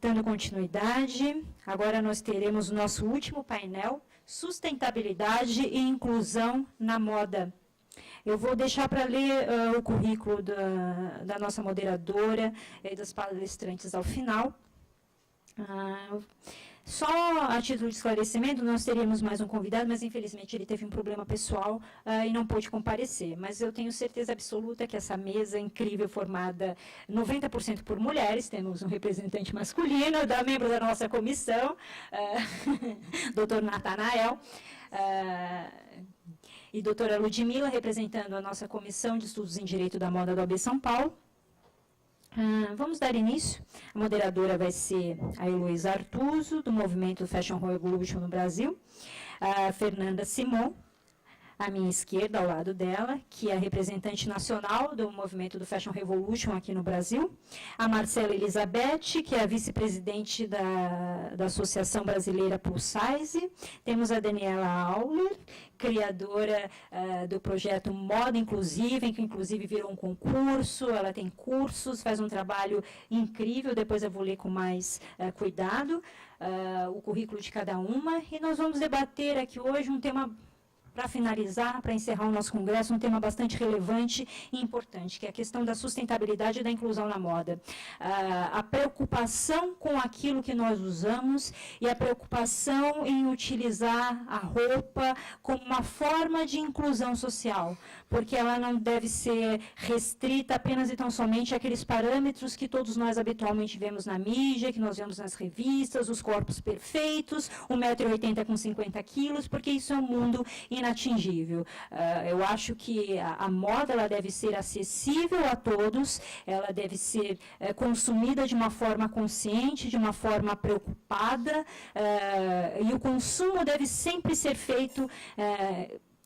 Dando continuidade, agora nós teremos o nosso último painel, Sustentabilidade e Inclusão na Moda. Eu vou deixar para ler o currículo da nossa moderadora e das palestrantes ao final. Só a título de esclarecimento, nós teríamos mais um convidado, mas infelizmente ele teve um problema pessoal e não pôde comparecer. Mas eu tenho certeza absoluta que essa mesa incrível, formada 90% por mulheres, temos um representante masculino, membro da nossa comissão, Dr. Natanael, e doutora Ludmila, representando a nossa Comissão de Estudos em Direito da Moda da OAB São Paulo. Vamos dar início. A moderadora vai ser a Heloísa Artuso, do Movimento Fashion Revolution no Brasil, a Fernanda Simon, à minha esquerda, ao lado dela, que é a representante nacional do movimento do Fashion Revolution aqui no Brasil, a Marcela Elizabeth, que é a vice-presidente da Associação Brasileira Plus Size, temos a Daniela Auler, criadora do projeto Moda Inclusiva, em que inclusive virou um concurso, ela tem cursos, faz um trabalho incrível, depois eu vou ler com mais cuidado o currículo de cada uma, e nós vamos debater aqui hoje um tema, para finalizar, para encerrar o nosso congresso, um tema bastante relevante e importante, que é a questão da sustentabilidade e da inclusão na moda. A preocupação com aquilo que nós usamos e a preocupação em utilizar a roupa como uma forma de inclusão social, porque ela não deve ser restrita apenas e tão somente àqueles parâmetros que todos nós habitualmente vemos na mídia, que nós vemos nas revistas, os corpos perfeitos, 1,80 m com 50 quilos, porque isso é um mundo inatingível. Eu acho que a moda ela deve ser acessível a todos, ela deve ser consumida de uma forma consciente, de uma forma preocupada, e o consumo deve sempre ser feito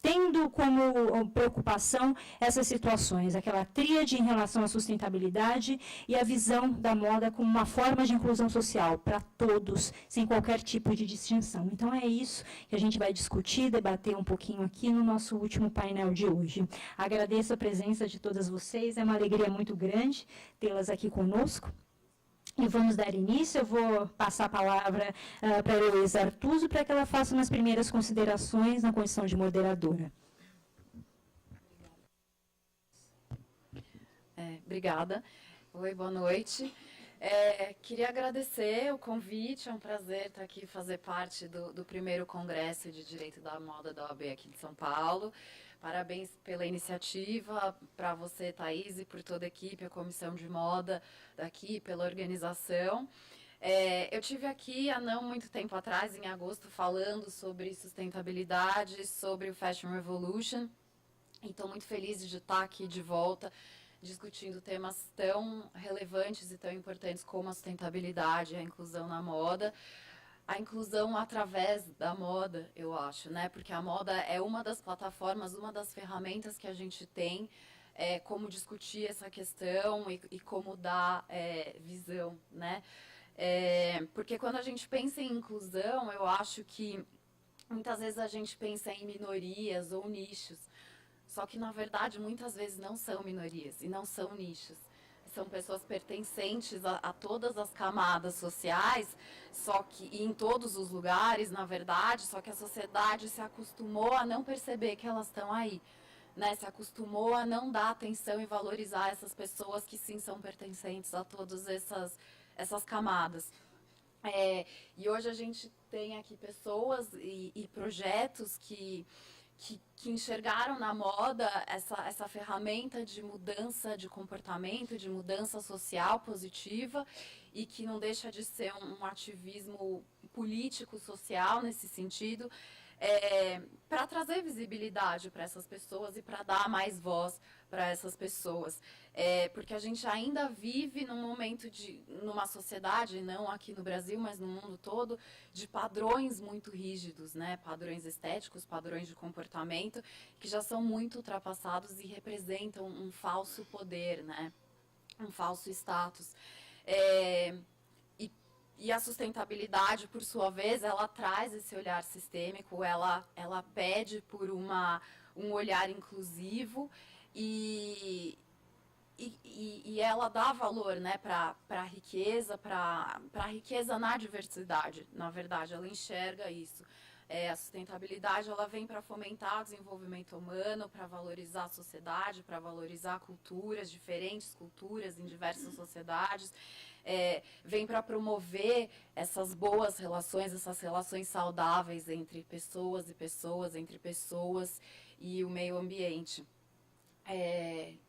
tendo como preocupação essas situações, aquela tríade em relação à sustentabilidade e a visão da moda como uma forma de inclusão social para todos, sem qualquer tipo de distinção. Então, é isso que a gente vai discutir, debater um pouquinho aqui no nosso último painel de hoje. Agradeço a presença de todas vocês, é uma alegria muito grande tê-las aqui conosco. E vamos dar início. Eu vou passar a palavra para a Heloísa Artuso para que ela faça umas primeiras considerações na condição de moderadora. Obrigada. Oi, boa noite. Queria agradecer o convite, é um prazer estar aqui, fazer parte do primeiro Congresso de Direito da Moda da OAB aqui de São Paulo. Parabéns pela iniciativa, para você, Thaís, e por toda a equipe, a Comissão de Moda daqui, pela organização. Eu tive aqui há não muito tempo atrás, em agosto, falando sobre sustentabilidade, sobre o Fashion Revolution, e estou muito feliz de estar aqui de volta, discutindo temas tão relevantes e tão importantes como a sustentabilidade e a inclusão na moda. A inclusão através da moda, eu acho, né? Porque a moda é uma das plataformas, uma das ferramentas que a gente tem como discutir essa questão e como dar visão, né? Porque quando a gente pensa em inclusão, eu acho que muitas vezes a gente pensa em minorias ou nichos, só que, na verdade, muitas vezes não são minorias e não são nichos. São pessoas pertencentes a todas as camadas sociais, só que em todos os lugares, na verdade, só que a sociedade se acostumou a não perceber que elas estão aí, né? Se acostumou a não dar atenção e valorizar essas pessoas que sim são pertencentes a todas essas camadas. E hoje a gente tem aqui pessoas e projetos que enxergaram na moda essa ferramenta de mudança de comportamento, de mudança social positiva, e que não deixa de ser um ativismo político, social nesse sentido, para trazer visibilidade para essas pessoas e para dar mais voz para essas pessoas. Porque a gente ainda vive num momento numa sociedade, não aqui no Brasil, mas no mundo todo, de padrões muito rígidos, né? Padrões estéticos, padrões de comportamento, que já são muito ultrapassados e representam um falso poder, né? Um falso status. E a sustentabilidade, por sua vez, ela traz esse olhar sistêmico, ela pede por um olhar inclusivo e e ela dá valor, né, para a riqueza na diversidade. Na verdade, ela enxerga isso. A sustentabilidade, ela vem para fomentar o desenvolvimento humano, para valorizar a sociedade, para valorizar culturas, diferentes culturas em diversas sociedades. Vem para promover essas boas relações, essas relações saudáveis entre pessoas e pessoas, entre pessoas e o meio ambiente.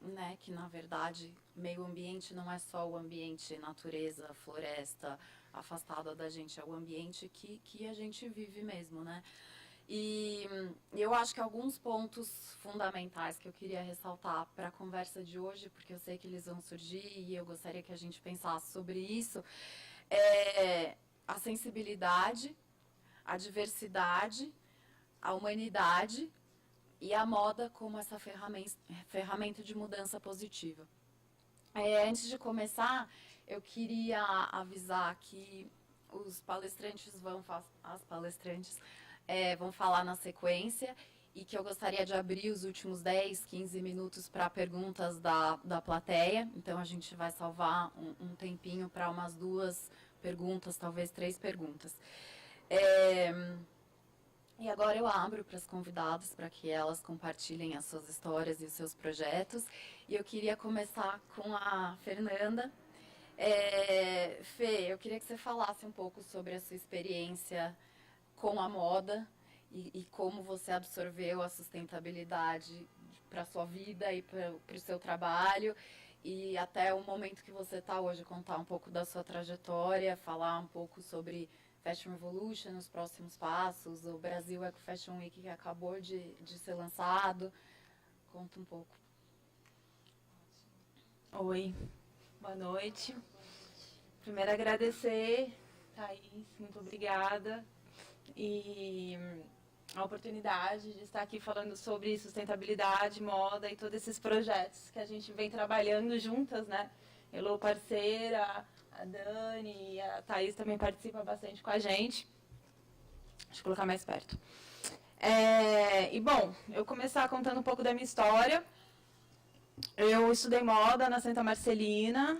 Né, que na verdade meio ambiente não é só o ambiente natureza, floresta, afastada da gente, é o ambiente que a gente vive mesmo, né? E eu acho que alguns pontos fundamentais que eu queria ressaltar para a conversa de hoje, porque eu sei que eles vão surgir e eu gostaria que a gente pensasse sobre isso, a sensibilidade, a diversidade, a humanidade e a moda como essa ferramenta de mudança positiva. Antes de começar, eu queria avisar que os palestrantes vão falar na sequência e que eu gostaria de abrir os últimos 10, 15 minutos para perguntas da plateia. Então, a gente vai salvar um tempinho para umas 2 perguntas, talvez 3 perguntas. E agora eu abro para as convidadas, para que elas compartilhem as suas histórias e os seus projetos. E eu queria começar com a Fernanda. Fê, eu queria que você falasse um pouco sobre a sua experiência com a moda e como você absorveu a sustentabilidade para a sua vida e para o seu trabalho. E até o momento que você está hoje, contar um pouco da sua trajetória, falar um pouco sobre Fashion Revolution, os próximos passos, o Brasil Eco Fashion Week que acabou de ser lançado. Conta um pouco. Oi, boa noite. Primeiro agradecer, Thaís, muito obrigada. E a oportunidade de estar aqui falando sobre sustentabilidade, moda e todos esses projetos que a gente vem trabalhando juntas, né? Elô, parceira, a Dani e a Thaís também participam bastante com a gente. Deixa eu colocar mais perto. E, bom, eu começar contando um pouco da minha história. Eu estudei moda na Santa Marcelina.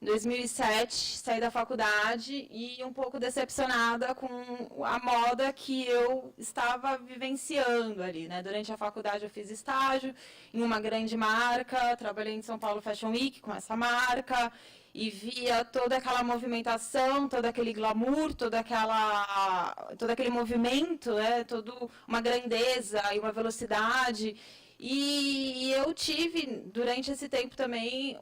Em 2007, saí da faculdade e um pouco decepcionada com a moda que eu estava vivenciando ali, né? Durante a faculdade eu fiz estágio em uma grande marca, trabalhei em São Paulo Fashion Week com essa marca e via toda aquela movimentação, todo aquele glamour, todo aquele movimento, né? Toda uma grandeza e uma velocidade. E eu tive, durante esse tempo também,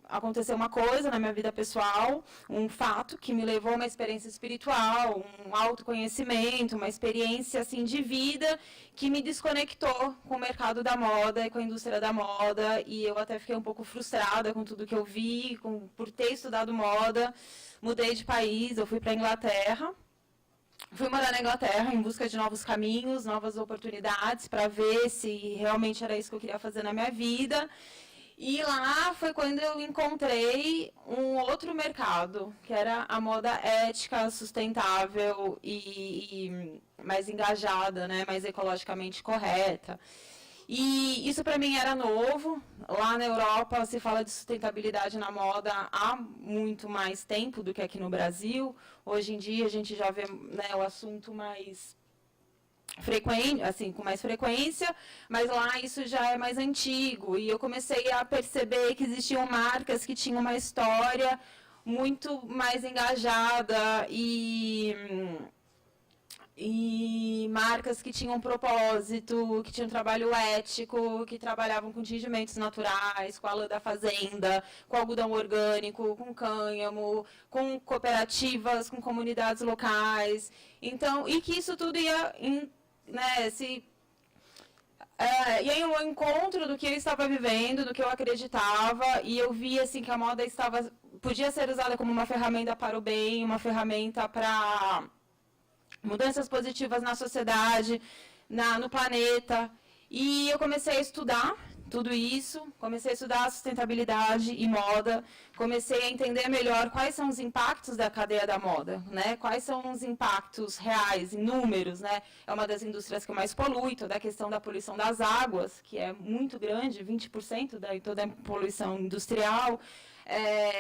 aconteceu uma coisa na minha vida pessoal, um fato que me levou a uma experiência espiritual, um autoconhecimento, uma experiência assim, de vida que me desconectou com o mercado da moda e com a indústria da moda. E eu até fiquei um pouco frustrada com tudo que eu vi, por ter estudado moda. Mudei de país, eu fui para a Inglaterra. Fui morar na Inglaterra em busca de novos caminhos, novas oportunidades, para ver se realmente era isso que eu queria fazer na minha vida. E lá foi quando eu encontrei um outro mercado, que era a moda ética, sustentável e mais engajada, né, mais ecologicamente correta. E isso para mim era novo. Lá na Europa se fala de sustentabilidade na moda há muito mais tempo do que aqui no Brasil. Hoje em dia a gente já vê, né, o assunto mais frequente, assim, com mais frequência, mas lá isso já é mais antigo. E eu comecei a perceber que existiam marcas que tinham uma história muito mais engajada e marcas que tinham propósito, que tinham trabalho ético, que trabalhavam com tingimentos naturais, com a lã da fazenda, com algodão orgânico, com cânhamo, com cooperativas, com comunidades locais. Então, e que isso tudo ia, né, ia ao encontro do que eu estava vivendo, do que eu acreditava, e eu via assim que a moda podia ser usada como uma ferramenta para o bem, uma ferramenta para mudanças positivas na sociedade, no planeta. E eu comecei a estudar tudo isso, comecei a estudar sustentabilidade e moda, comecei a entender melhor quais são os impactos da cadeia da moda, né? Quais são os impactos reais, em números, né? É uma das indústrias que mais polui, toda a questão da poluição das águas, que é muito grande, 20% da toda a poluição industrial.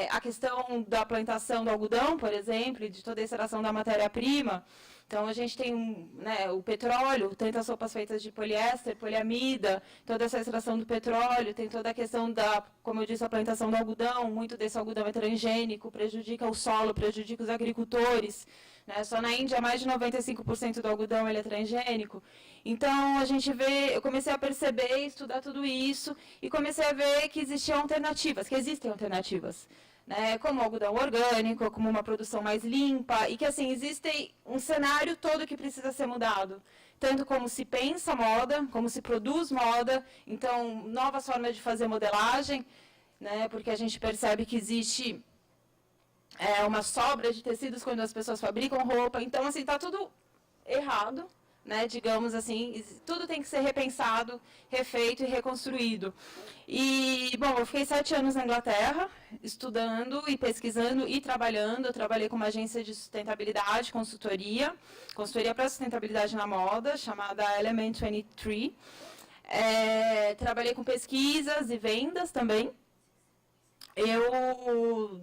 A questão da plantação do algodão, por exemplo, e de toda a extração da matéria-prima. Então, a gente tem né, o petróleo, tantas roupas feitas de poliéster, poliamida, toda essa extração do petróleo, tem toda a questão da, como eu disse, a plantação do algodão, muito desse algodão é transgênico, prejudica o solo, prejudica os agricultores. Né? Só na Índia, mais de 95% do algodão ele é transgênico. Então, a gente vê, eu comecei a perceber, estudar tudo isso, e comecei a ver que existiam alternativas, que existem alternativas. Né, como algodão orgânico, como uma produção mais limpa, e que, assim, existe um cenário todo que precisa ser mudado. Tanto como se pensa moda, como se produz moda, então, novas formas de fazer modelagem, né, porque a gente percebe que existe uma sobra de tecidos quando as pessoas fabricam roupa, então, assim, está tudo errado. Né, digamos assim, tudo tem que ser repensado, refeito e reconstruído. E, bom, eu fiquei 7 anos na Inglaterra, estudando e pesquisando e trabalhando. Eu trabalhei com uma agência de sustentabilidade, consultoria para sustentabilidade na moda, chamada Element 23. Trabalhei com pesquisas e vendas também.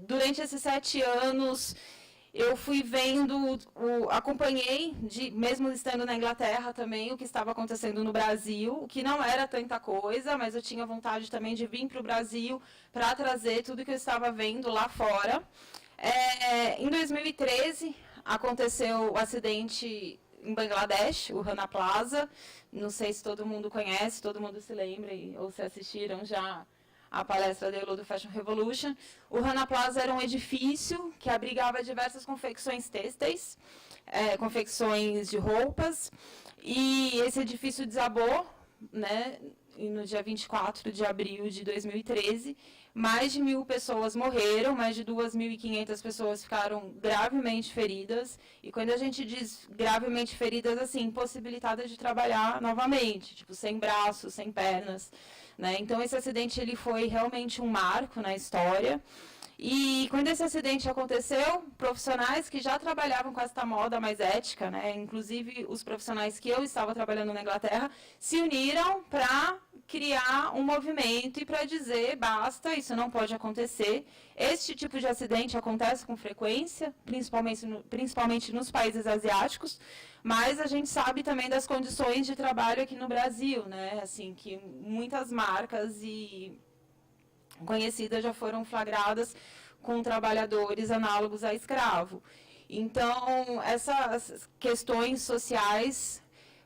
Durante esses 7 anos, eu fui vendo, acompanhei, mesmo estando na Inglaterra também, o que estava acontecendo no Brasil, o que não era tanta coisa, mas eu tinha vontade também de vir para o Brasil para trazer tudo que eu estava vendo lá fora. Em 2013, aconteceu o acidente em Bangladesh, o Rana Plaza. Não sei se todo mundo conhece, todo mundo se lembra, ou se assistiram já a palestra da Elo do Fashion Revolution. O Rana Plaza era um edifício que abrigava diversas confecções têxteis, confecções de roupas, e esse edifício desabou, né, no dia 24 de abril de 2013. Mais de 1.000 pessoas morreram, mais de 2.500 pessoas ficaram gravemente feridas. E quando a gente diz gravemente feridas, assim, impossibilitadas de trabalhar novamente, tipo, sem braços, sem pernas. Né? Então, esse acidente ele foi realmente um marco na história. E quando esse acidente aconteceu, profissionais que já trabalhavam com essa moda mais ética, né, inclusive os profissionais que eu estava trabalhando na Inglaterra, se uniram para criar um movimento e para dizer, basta, isso não pode acontecer. Este tipo de acidente acontece com frequência, principalmente nos países asiáticos, mas a gente sabe também das condições de trabalho aqui no Brasil, né, assim, que muitas marcas e conhecidas já foram flagradas com trabalhadores análogos a escravo. Então, essas questões sociais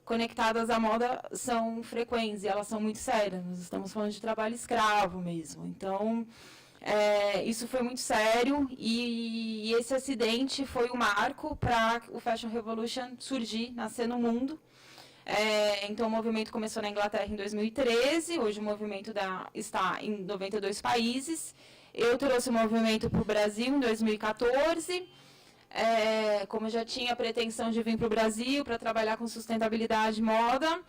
conectadas à moda são frequentes e elas são muito sérias. Nós estamos falando de trabalho escravo mesmo. Então, isso foi muito sério e esse acidente foi o marco para o Fashion Revolution surgir, nascer no mundo. Então, o movimento começou na Inglaterra em 2013, hoje o movimento está em 92 países. Eu trouxe o movimento para o Brasil em 2014. Como eu já tinha a pretensão de vir para o Brasil para trabalhar com sustentabilidade e moda,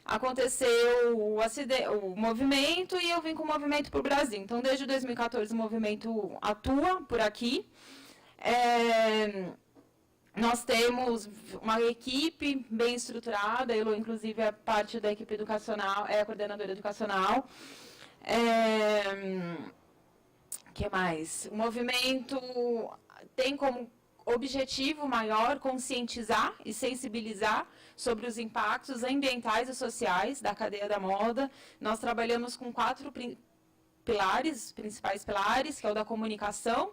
aconteceu o movimento e eu vim com o movimento para o Brasil. Então, desde 2014, o movimento atua por aqui. Nós temos uma equipe bem estruturada, a Elo, inclusive, é parte da equipe educacional, é a coordenadora educacional. Que mais? O movimento tem como objetivo maior conscientizar e sensibilizar sobre os impactos ambientais e sociais da cadeia da moda. Nós trabalhamos com 4 principais pilares, que é o da comunicação.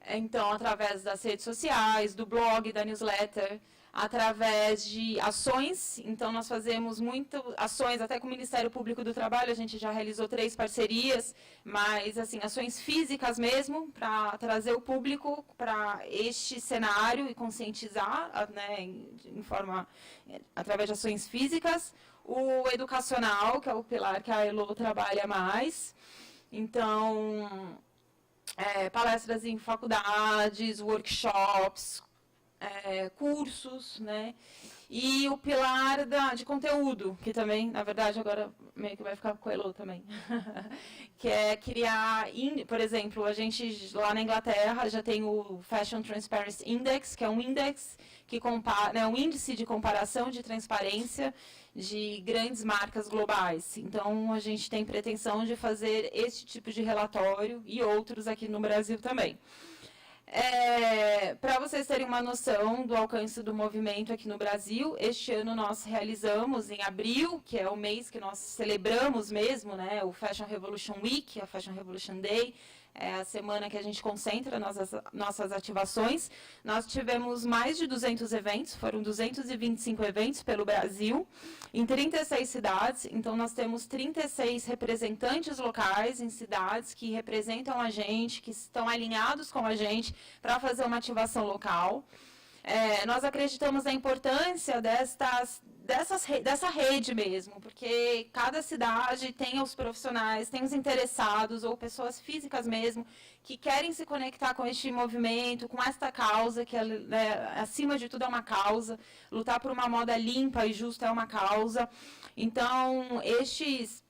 Então, através das redes sociais, do blog, da newsletter, através de ações. Então, nós fazemos muitas ações, até com o Ministério Público do Trabalho, a gente já realizou 3 parcerias, mas, assim, ações físicas mesmo, para trazer o público para este cenário e conscientizar, né, através de ações físicas. O educacional, que é o pilar que a Elo trabalha mais. Então, palestras em faculdades, workshops, cursos, né? e o pilar de conteúdo, que também, na verdade, agora meio que vai ficar com o Elo também, que é criar, por exemplo, a gente lá na Inglaterra já tem o Fashion Transparency Index, que é um índice que compara, né, um índice de comparação de transparência de grandes marcas globais. Então, a gente tem pretensão de fazer esse tipo de relatório e outros aqui no Brasil também. Para vocês terem uma noção do alcance do movimento aqui no Brasil, este ano nós realizamos em abril, que é o mês que nós celebramos mesmo, né, o Fashion Revolution Week, a Fashion Revolution Day, é a semana que a gente concentra nossas ativações. Nós tivemos mais de 200 eventos, foram 225 eventos pelo Brasil, em 36 cidades. Então, nós temos 36 representantes locais em cidades que representam a gente, que estão alinhados com a gente para fazer uma ativação local. Nós acreditamos na importância dessa rede mesmo, porque cada cidade tem os profissionais, tem os interessados ou pessoas físicas mesmo que querem se conectar com este movimento, com esta causa, que acima de tudo é uma causa, lutar por uma moda limpa e justa é uma causa. Então, estes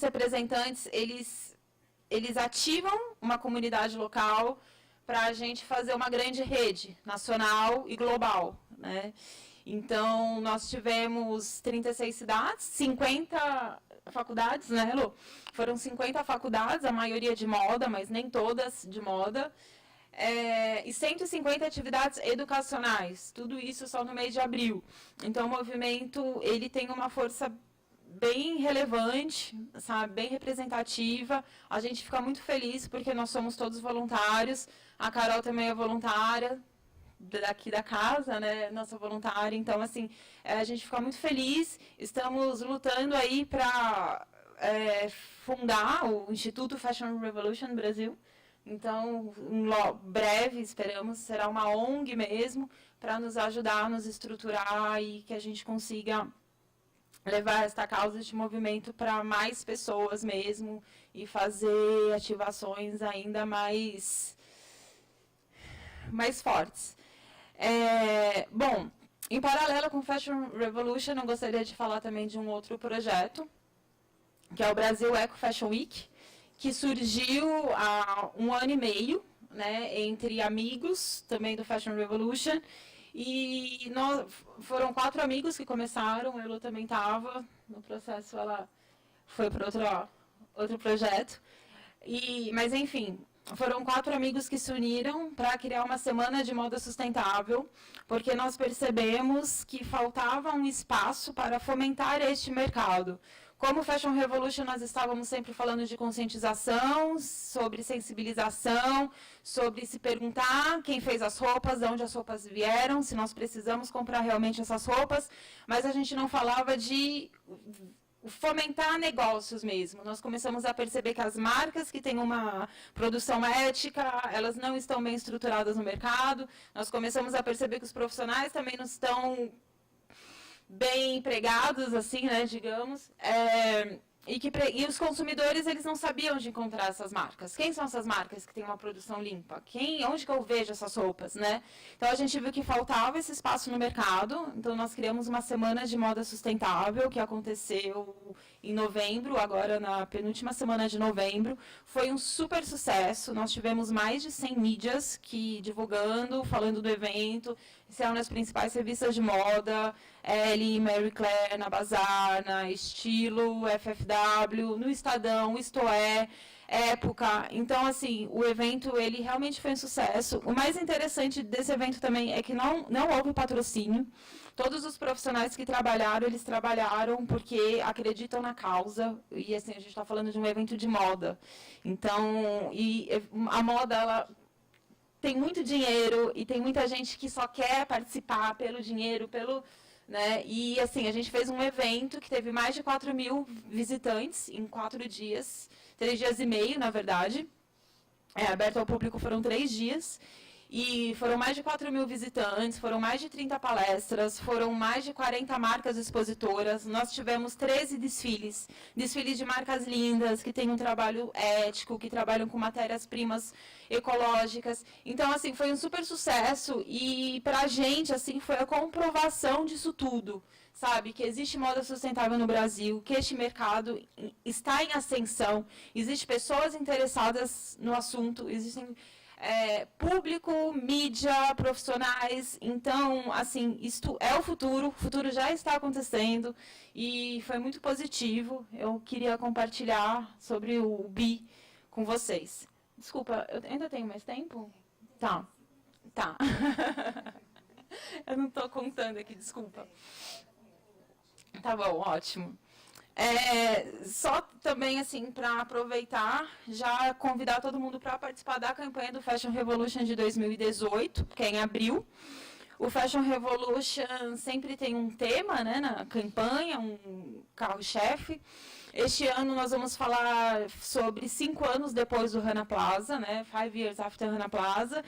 representantes, eles ativam uma comunidade local para a gente fazer uma grande rede nacional e global, né? Então, nós tivemos 36 cidades, 50 faculdades, né, Lu? Foram 50 faculdades, a maioria de moda, mas nem todas de moda, e 150 atividades educacionais, tudo isso só no mês de abril. Então, o movimento, ele tem uma força bem relevante, sabe, bem representativa. A gente fica muito feliz porque nós somos todos voluntários. A Carol também é voluntária daqui da casa, né, nossa voluntária. Então, assim, a gente fica muito feliz. Estamos lutando aí para fundar o Instituto Fashion Revolution Brasil. Então, em breve, esperamos, será uma ONG mesmo, para nos ajudar, nos estruturar e que a gente consiga levar esta causa, este movimento para mais pessoas mesmo e fazer ativações ainda mais fortes. Bom, em paralelo com o Fashion Revolution, eu gostaria de falar também de um outro projeto, que é o Brasil Eco Fashion Week, que surgiu há 1 ano e meio, né, entre amigos também do Fashion Revolution. E foram 4 amigos que começaram, a Elo também estava no processo, ela foi para outro projeto. Mas, enfim, foram 4 amigos que se uniram para criar uma semana de moda sustentável, porque nós percebemos que faltava um espaço para fomentar este mercado. Como Fashion Revolution, nós estávamos sempre falando de conscientização, sobre sensibilização, sobre se perguntar quem fez as roupas, de onde as roupas vieram, se nós precisamos comprar realmente essas roupas, mas a gente não falava de fomentar negócios mesmo. Nós começamos a perceber que as marcas que têm uma produção ética, elas não estão bem estruturadas no mercado. Nós começamos a perceber que os profissionais também não estão bem empregados, assim, né, digamos, e os consumidores, eles não sabiam onde encontrar essas marcas. Quem são essas marcas que têm uma produção limpa? Onde que eu vejo essas roupas, né? Então, a gente viu que faltava esse espaço no mercado, então nós criamos uma semana de moda sustentável, que aconteceu em novembro, agora na penúltima semana de novembro. Foi um super sucesso, nós tivemos mais de 100 mídias divulgando, falando do evento, saiu nas principais revistas de moda, Elle, Marie Claire, na Bazar, na Estilo, FFW, no Estadão, Isto É, Época. Então, assim, o evento, ele realmente foi um sucesso. O mais interessante desse evento também é que não houve patrocínio. Todos os profissionais que trabalharam, eles trabalharam porque acreditam na causa. E, assim, a gente está falando de um evento de moda. Então, a moda, ela tem muito dinheiro e tem muita gente que só quer participar pelo dinheiro, né? E, assim, a gente fez um evento que teve mais de 4.000 visitantes em 4 dias, 3 dias e meio, na verdade. Aberto ao público foram 3 dias. E foram mais de 4.000 visitantes, foram mais de 30 palestras, foram mais de 40 marcas expositoras. Nós tivemos 13 desfiles, desfiles de marcas lindas, que têm um trabalho ético, que trabalham com matérias-primas ecológicas. Então, assim, foi um super sucesso e, para a gente, assim, foi a comprovação disso tudo, sabe? Que existe moda sustentável no Brasil, que este mercado está em ascensão, existem pessoas interessadas no assunto, existem público, mídia, profissionais. Então, assim, isto é o futuro já está acontecendo e foi muito positivo. Eu queria compartilhar sobre o BI com vocês. Desculpa, eu ainda tenho mais tempo? Tá. Eu não estou contando aqui, desculpa. Tá bom, ótimo. Só também, assim, para aproveitar, já convidar todo mundo para participar da campanha do Fashion Revolution de 2018, que é em abril. O Fashion Revolution sempre tem um tema, né, na campanha, um carro-chefe. Este ano nós vamos falar sobre 5 anos depois do Rana Plaza, né, 5 years after Rana Plaza.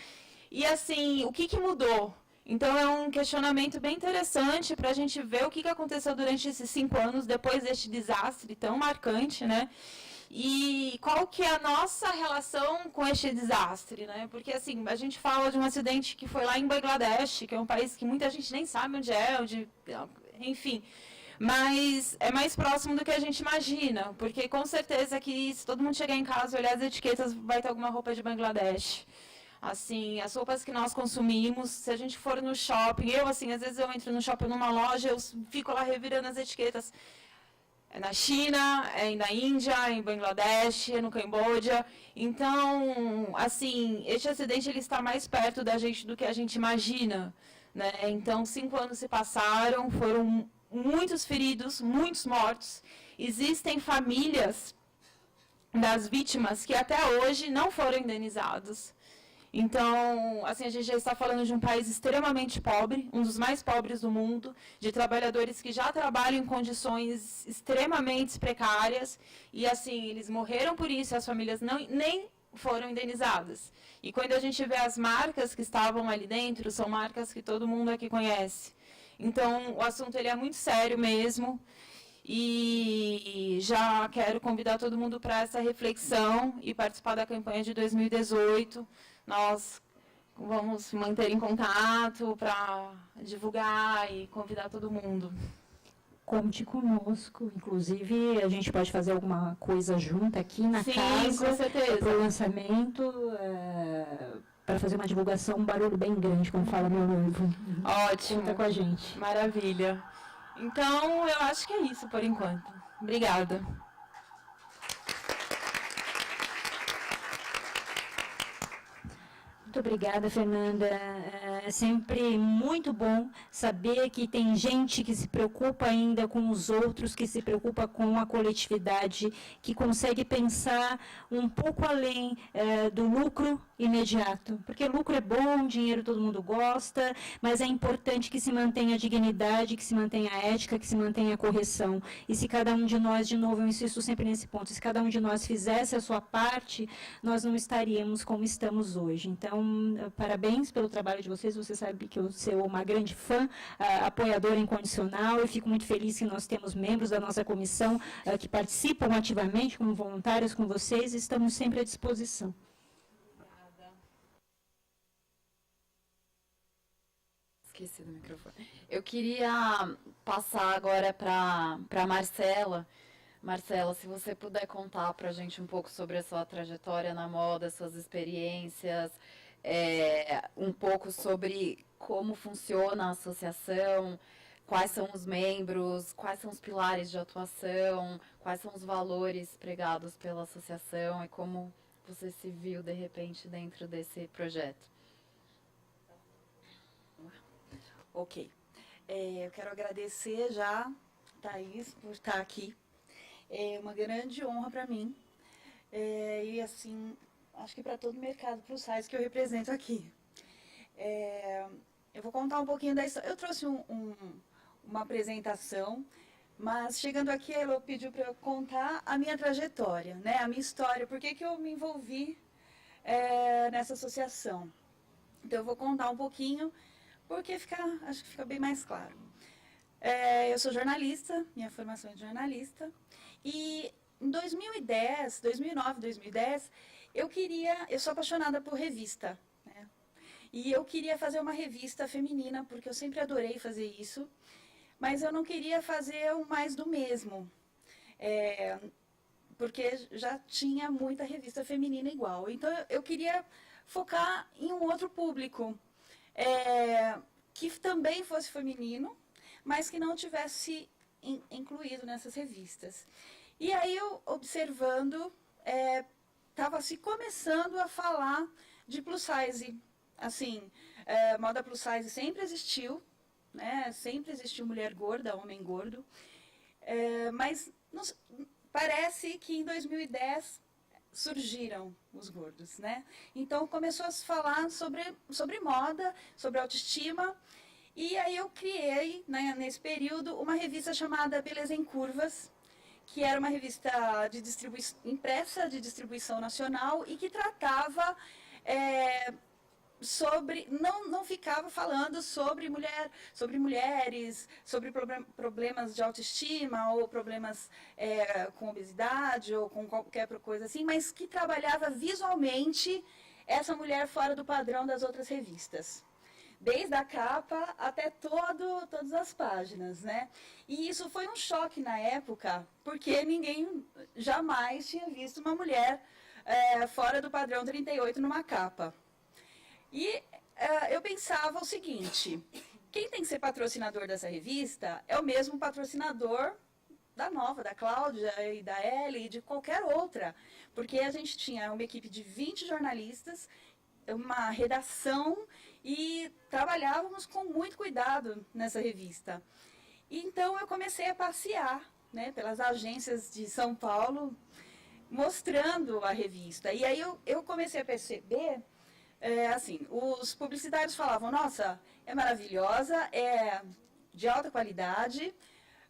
E, assim, o que mudou? Então, é um questionamento bem interessante para a gente ver o que aconteceu durante esses 5 anos, depois deste desastre tão marcante, né? E qual que é a nossa relação com este desastre, né? Porque, assim, a gente fala de um acidente que foi lá em Bangladesh, que é um país que muita gente nem sabe onde é, enfim. Mas é mais próximo do que a gente imagina, porque com certeza que se todo mundo chegar em casa e olhar as etiquetas, vai ter alguma roupa de Bangladesh. Assim, as roupas que nós consumimos, se a gente for no shopping, assim, às vezes eu entro no shopping numa loja, eu fico lá revirando as etiquetas. É na China, é na Índia, é em Bangladesh, é no Camboja. Então, assim, este acidente ele está mais perto da gente do que a gente imagina, né? Então, 5 anos se passaram, foram muitos feridos, muitos mortos. Existem famílias das vítimas que até hoje não foram indenizadas. Então, assim, a gente já está falando de um país extremamente pobre, um dos mais pobres do mundo, de trabalhadores que já trabalham em condições extremamente precárias, e assim, eles morreram por isso, as famílias nem foram indenizadas. E quando a gente vê as marcas que estavam ali dentro, são marcas que todo mundo aqui conhece. Então, o assunto ele é muito sério mesmo, e já quero convidar todo mundo para essa reflexão e participar da campanha de 2018. Nós vamos manter em contato para divulgar e convidar todo mundo. Conte conosco. Inclusive, a gente pode fazer alguma coisa junto aqui na casa. Com certeza. Para o lançamento, para fazer uma divulgação, um barulho bem grande, como fala meu noivo. Ótimo. Conta com a gente. Maravilha. Então, eu acho que é isso por enquanto. Obrigada. Muito obrigada, Fernanda. É sempre muito bom saber que tem gente que se preocupa ainda com os outros, que se preocupa com a coletividade, que consegue pensar um pouco além do lucro imediato. Porque lucro é bom, dinheiro todo mundo gosta, mas é importante que se mantenha a dignidade, que se mantenha a ética, que se mantenha a correção. E se cada um de nós, de novo, eu insisto sempre nesse ponto, se cada um de nós fizesse a sua parte, nós não estaríamos como estamos hoje. Então, parabéns pelo trabalho de vocês. Você sabe que eu sou uma grande fã, apoiadora incondicional, e fico muito feliz que nós temos membros da nossa comissão que participam ativamente como voluntários com vocês, e estamos sempre à disposição. Esqueci do microfone. Eu queria passar agora para a Marcela. Marcela, se você puder contar para a gente um pouco sobre a sua trajetória na moda, suas experiências, um pouco sobre como funciona a associação, quais são os membros, quais são os pilares de atuação, quais são os valores pregados pela associação e como você se viu, de repente, dentro desse projeto. Ok. Eu quero agradecer já, Thaís, por estar aqui. É uma grande honra para mim. E, assim, acho que para todo o mercado, para os sites que eu represento aqui. Eu vou contar um pouquinho da história. Eu trouxe uma apresentação, mas chegando aqui, a Elo pediu para eu contar a minha trajetória, né? A minha história, por que eu me envolvi nessa associação. Então, eu vou contar um pouquinho, porque acho que fica bem mais claro. Eu sou jornalista, minha formação é de jornalista, e em 2010, 2009, 2010, eu sou apaixonada por revista, né? E eu queria fazer uma revista feminina, porque eu sempre adorei fazer isso, mas eu não queria fazer o mais do mesmo, porque já tinha muita revista feminina igual. Então, eu queria focar em um outro público, que também fosse feminino, mas que não tivesse incluído nessas revistas. E aí, eu observando, estava se começando a falar de plus size. Assim, moda plus size sempre existiu, né? Sempre existiu mulher gorda, homem gordo, mas parece que em 2010 surgiram os gordos, né? Então começou a se falar sobre moda, sobre autoestima, e aí eu criei, né, nesse período, uma revista chamada Beleza em Curvas, que era uma revista impressa de distribuição nacional e que tratava não ficava falando sobre mulheres, sobre problemas de autoestima ou problemas com obesidade ou com qualquer coisa assim, mas que trabalhava visualmente essa mulher fora do padrão das outras revistas. Desde a capa até todas as páginas, né? E isso foi um choque na época, porque ninguém jamais tinha visto uma mulher fora do padrão 38 numa capa. E eu pensava o seguinte: quem tem que ser patrocinador dessa revista é o mesmo patrocinador da Nova, da Cláudia e da Ellie e de qualquer outra. Porque a gente tinha uma equipe de 20 jornalistas, uma redação e trabalhávamos com muito cuidado nessa revista. Então eu comecei a passear, né, pelas agências de São Paulo, mostrando a revista. E aí eu comecei a perceber, assim, os publicitários falavam: nossa, é maravilhosa, é de alta qualidade,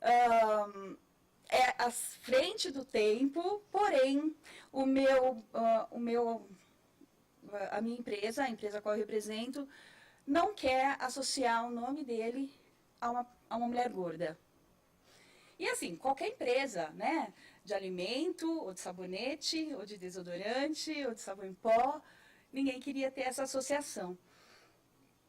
é à frente do tempo, porém a minha empresa, a empresa a qual eu represento, não quer associar o nome dele a uma mulher gorda. E assim, qualquer empresa, né, de alimento, ou de sabonete, ou de desodorante, ou de sabão em pó, ninguém queria ter essa associação.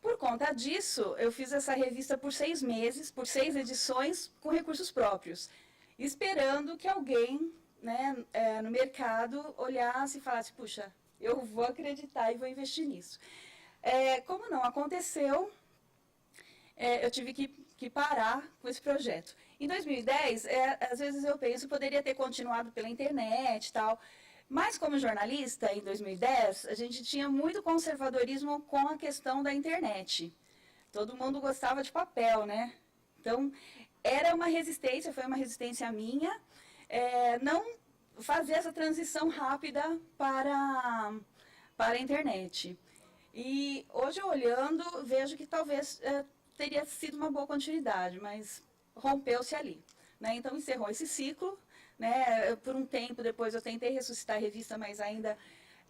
Por conta disso, eu fiz essa revista por 6 meses, por 6 edições, com recursos próprios, esperando que alguém, né, no mercado olhasse e falasse: puxa, eu vou acreditar e vou investir nisso. Como não aconteceu, eu tive que parar com esse projeto. Em 2010, às vezes eu penso que poderia ter continuado pela internet e tal, mas como jornalista, em 2010, a gente tinha muito conservadorismo com a questão da internet. Todo mundo gostava de papel, né? Então, era uma resistência, foi uma resistência minha, não fazer essa transição rápida para a internet. E hoje, olhando, vejo que talvez teria sido uma boa continuidade, mas rompeu-se ali, né? Então, encerrou esse ciclo, né? Por um tempo depois eu tentei ressuscitar a revista, mas ainda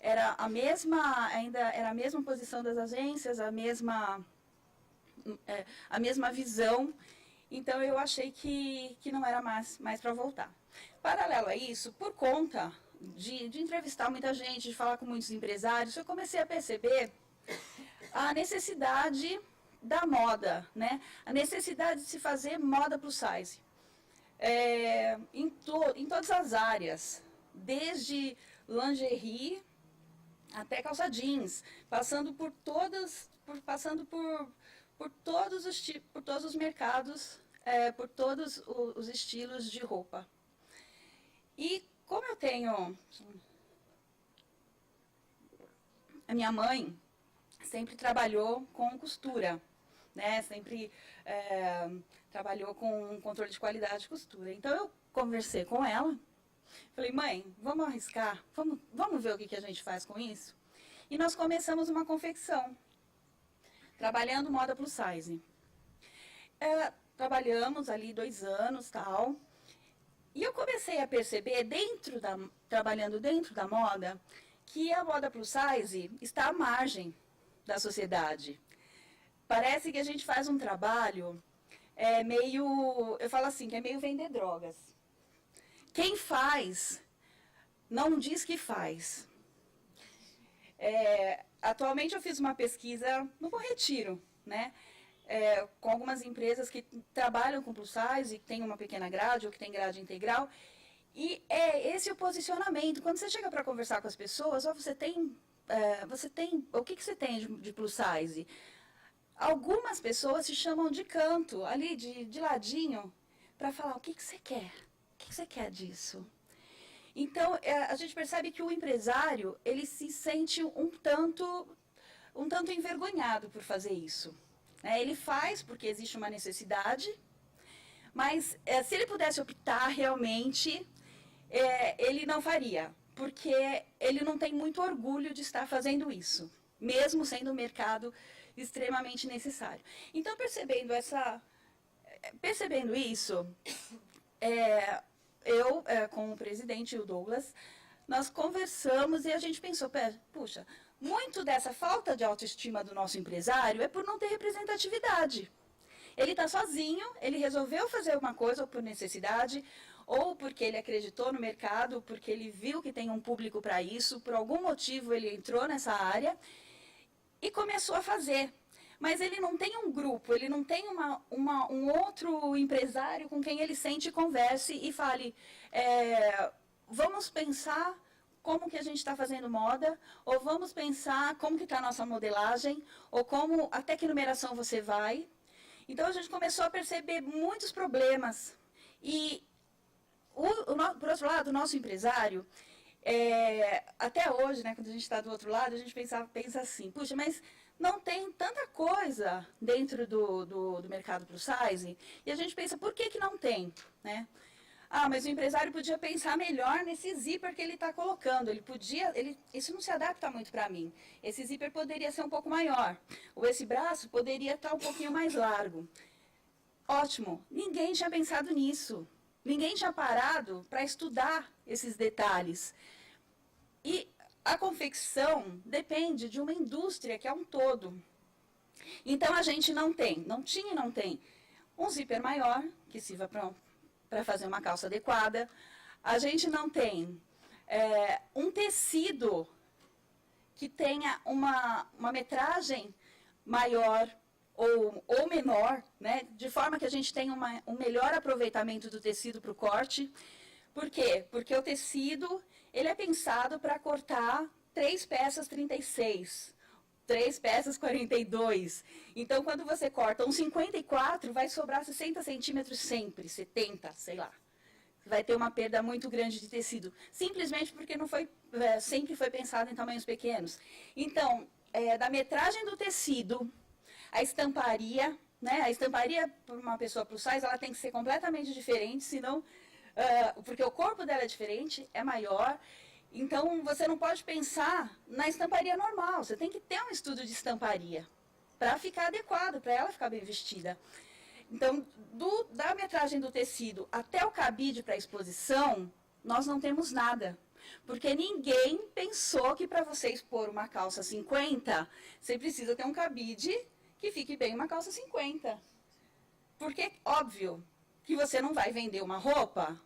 era a mesma posição das agências, a mesma visão. Então, eu achei que não era mais para voltar. Paralelo a isso, por conta de entrevistar muita gente, de falar com muitos empresários, eu comecei a perceber a necessidade da moda, né? A necessidade de se fazer moda plus size. Em todas as áreas, desde lingerie até calça jeans, passando por todos os mercados, por todos os estilos de roupa. E como eu tenho... A minha mãe sempre trabalhou com costura, né? Sempre trabalhou com controle de qualidade de costura. Então, eu conversei com ela, falei: mãe, vamos arriscar? Vamos ver o que a gente faz com isso? E nós começamos uma confecção, trabalhando moda plus size. Trabalhamos ali 2 anos, tal, e eu comecei a perceber, trabalhando dentro da moda, que a moda plus size está à margem, da sociedade. Parece que a gente faz um trabalho eu falo assim, que é meio vender drogas. Quem faz, não diz que faz. Atualmente eu fiz uma pesquisa no Bom Retiro, né? Com algumas empresas que trabalham com plus size, que tem uma pequena grade ou que tem grade integral. E esse é o posicionamento. Quando você chega para conversar com as pessoas, o que você tem de plus size? Algumas pessoas se chamam de canto, ali de ladinho, para falar o que você quer. O que você quer disso? Então, a gente percebe que o empresário, ele se sente um tanto envergonhado por fazer isso. Ele faz porque existe uma necessidade, mas se ele pudesse optar realmente, ele não faria, porque ele não tem muito orgulho de estar fazendo isso, mesmo sendo um mercado extremamente necessário. Então, percebendo isso, eu, com o presidente, o Douglas, nós conversamos e a gente pensou, puxa, muito dessa falta de autoestima do nosso empresário é por não ter representatividade. Ele está sozinho, ele resolveu fazer uma coisa ou por necessidade, ou porque ele acreditou no mercado, porque ele viu que tem um público para isso, por algum motivo ele entrou nessa área e começou a fazer. Mas ele não tem um grupo, ele não tem um outro empresário com quem ele sente e converse e fale, vamos pensar como que a gente está fazendo moda, ou vamos pensar como que está a nossa modelagem, ou até que numeração você vai. Então, a gente começou a perceber muitos problemas. E, por outro lado, o nosso empresário, até hoje, né, quando a gente está do outro lado, a gente pensa assim, puxa, mas não tem tanta coisa dentro do mercado plus size, e a gente pensa, por que não tem, né? Mas o empresário podia pensar melhor nesse zíper que ele está colocando. Isso não se adapta muito para mim. Esse zíper poderia ser um pouco maior. Ou esse braço poderia estar um pouquinho mais largo. Ótimo. Ninguém tinha pensado nisso. Ninguém tinha parado para estudar esses detalhes. E a confecção depende de uma indústria que é um todo. Então, a gente não tinha e não tem um zíper maior, que sirva para fazer uma calça adequada. A gente não tem um tecido que tenha uma metragem maior ou menor, né? De forma que a gente tenha um melhor aproveitamento do tecido para o corte. Por quê? Porque o tecido ele é pensado para cortar 3 peças 36, 3 peças 42. Então, quando você corta um 54, vai sobrar 60 centímetros sempre, 70, sei lá. Vai ter uma perda muito grande de tecido, simplesmente porque não sempre foi pensado em tamanhos pequenos. Então, da metragem do tecido, a estamparia, né? A estamparia para uma pessoa plus size, ela tem que ser completamente diferente, senão, porque o corpo dela é diferente, é maior. Então, você não pode pensar na estamparia normal, você tem que ter um estudo de estamparia para ficar adequado, para ela ficar bem vestida. Então, da metragem do tecido até o cabide para exposição, nós não temos nada. Porque ninguém pensou que para você expor uma calça 50, você precisa ter um cabide que fique bem uma calça 50. Porque, óbvio, que você não vai vender uma roupa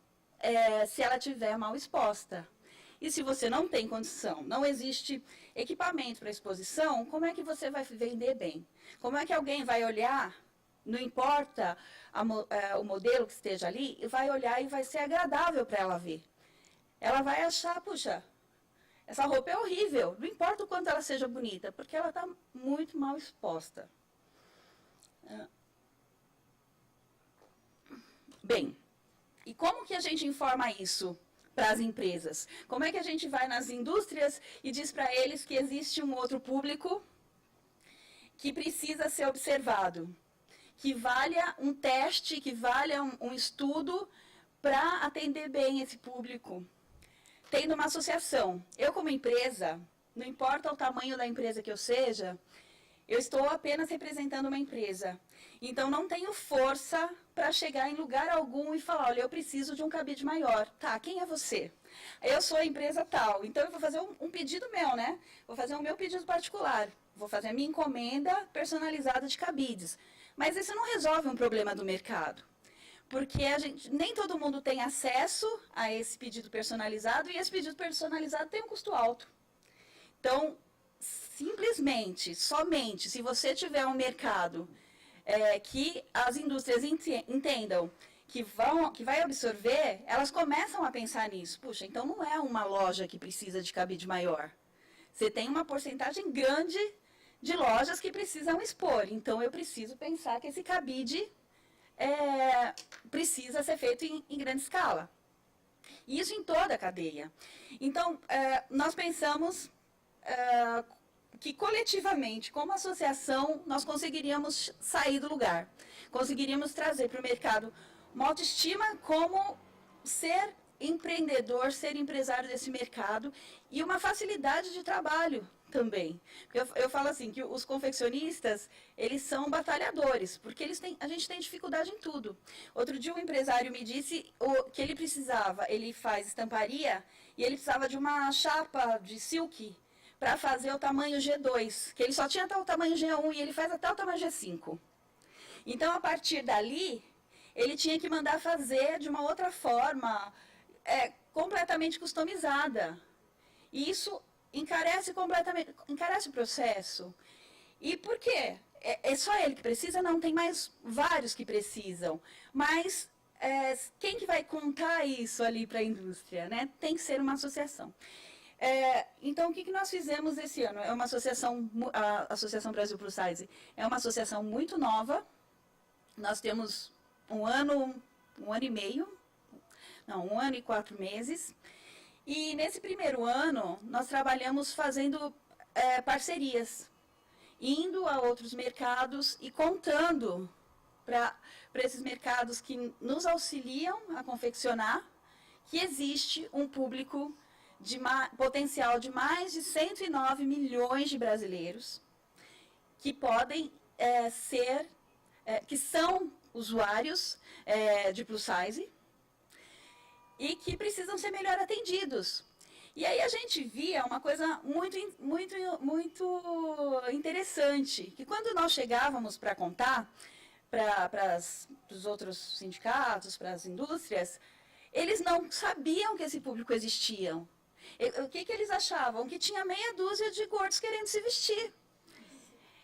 se ela estiver mal exposta. E se você não tem condição, não existe equipamento para exposição, como é que você vai vender bem? Como é que alguém vai olhar, não importa o modelo que esteja ali, vai olhar e vai ser agradável para ela ver. Ela vai achar, puxa, essa roupa é horrível, não importa o quanto ela seja bonita, porque ela está muito mal exposta. Bem, e como que a gente informa isso para as empresas? Como é que a gente vai nas indústrias e diz para eles que existe um outro público que precisa ser observado, que valha um teste, que valha um estudo para atender bem esse público? Tendo uma associação. Eu, como empresa, não importa o tamanho da empresa que eu seja, eu estou apenas representando uma empresa. Então, não tenho força para chegar em lugar algum e falar, olha, eu preciso de um cabide maior. Tá, quem é você? Eu sou a empresa tal, então eu vou fazer um pedido meu, né? Vou fazer o meu pedido particular. vou fazer a minha encomenda personalizada de cabides. Mas isso não resolve um problema do mercado. Porque nem todo mundo tem acesso a esse pedido personalizado e esse pedido personalizado tem um custo alto. Então, simplesmente, somente, se você tiver um mercado que as indústrias entendam que vai absorver, elas começam a pensar nisso. Puxa, então não é uma loja que precisa de cabide maior. Você tem uma porcentagem grande de lojas que precisam expor. Então, eu preciso pensar que esse cabide precisa ser feito em grande escala. E isso em toda a cadeia. Então, nós pensamos que coletivamente, como associação, nós conseguiríamos sair do lugar. Conseguiríamos trazer para o mercado uma autoestima como ser empreendedor, ser empresário desse mercado e uma facilidade de trabalho também. Eu falo assim, que os confeccionistas, eles são batalhadores, porque a gente tem dificuldade em tudo. Outro dia um empresário me disse que ele faz estamparia, e ele precisava de uma chapa de silk para fazer o tamanho G2, que ele só tinha até o tamanho G1 e ele faz até o tamanho G5. Então, a partir dali, ele tinha que mandar fazer de uma outra forma, completamente customizada. E isso encarece o processo. E por quê? É só ele que precisa? Não, tem mais vários que precisam. Mas quem que vai contar isso ali para a indústria, né? Tem que ser uma associação. Então, o que nós fizemos esse ano? É uma associação, a Associação Brasil Plus Size é uma associação muito nova. Nós temos um ano e meio, não, 1 ano e 4 meses. E nesse primeiro ano, nós trabalhamos fazendo parcerias, indo a outros mercados e contando para esses mercados que nos auxiliam a confeccionar que existe um público potencial de mais de 109 milhões de brasileiros que podem que são usuários de plus size e que precisam ser melhor atendidos. E aí a gente via uma coisa muito interessante, que quando nós chegávamos para contar para os outros sindicatos, para as indústrias, eles não sabiam que esse público existia. O que eles achavam? Que tinha meia dúzia de gordos querendo se vestir.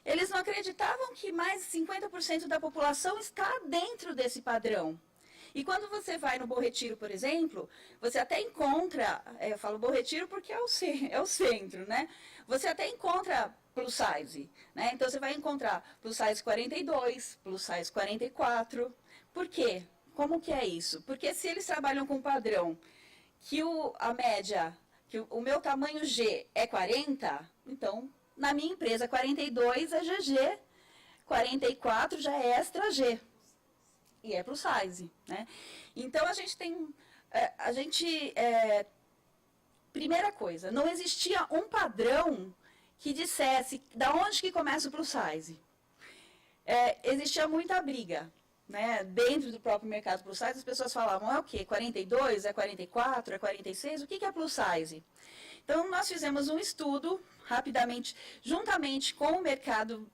Eles não acreditavam que mais de 50% da população está dentro desse padrão. E quando você vai no Bom Retiro, por exemplo, você até encontra, eu falo Bom Retiro porque é o centro, né? Você até encontra plus size, né? Então você vai encontrar plus size 42, plus size 44. Por quê? Como que é isso? Porque se eles trabalham com padrão que a média, que o meu tamanho G é 40, então na minha empresa 42 é GG, 44 já é extra G. E é plus size, né? Então, a gente tem... primeira coisa, não existia um padrão que dissesse da onde que começa o plus size. Existia muita briga, né? Dentro do próprio mercado plus size, as pessoas falavam, é o quê? 42? É 44? É 46? O que é plus size? Então, nós fizemos um estudo, rapidamente, juntamente com o mercado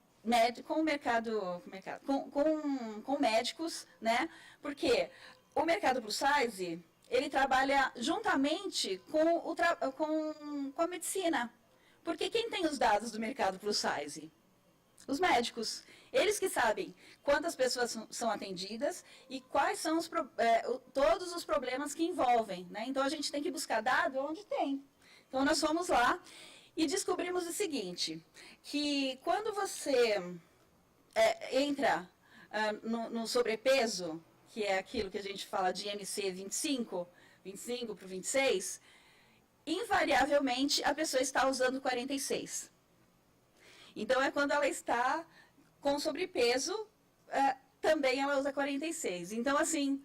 com médicos, né? Porque o mercado plus size, ele trabalha juntamente com a medicina. Porque quem tem os dados do mercado plus size? Os médicos. Eles que sabem quantas pessoas são atendidas e quais são todos os problemas que envolvem, né? Então, a gente tem que buscar dado onde tem. Então, nós fomos lá e descobrimos o seguinte, que quando você entra no sobrepeso, que é aquilo que a gente fala de IMC 25 para 26, invariavelmente a pessoa está usando 46. Então, é quando ela está com sobrepeso, também ela usa 46. Então, assim,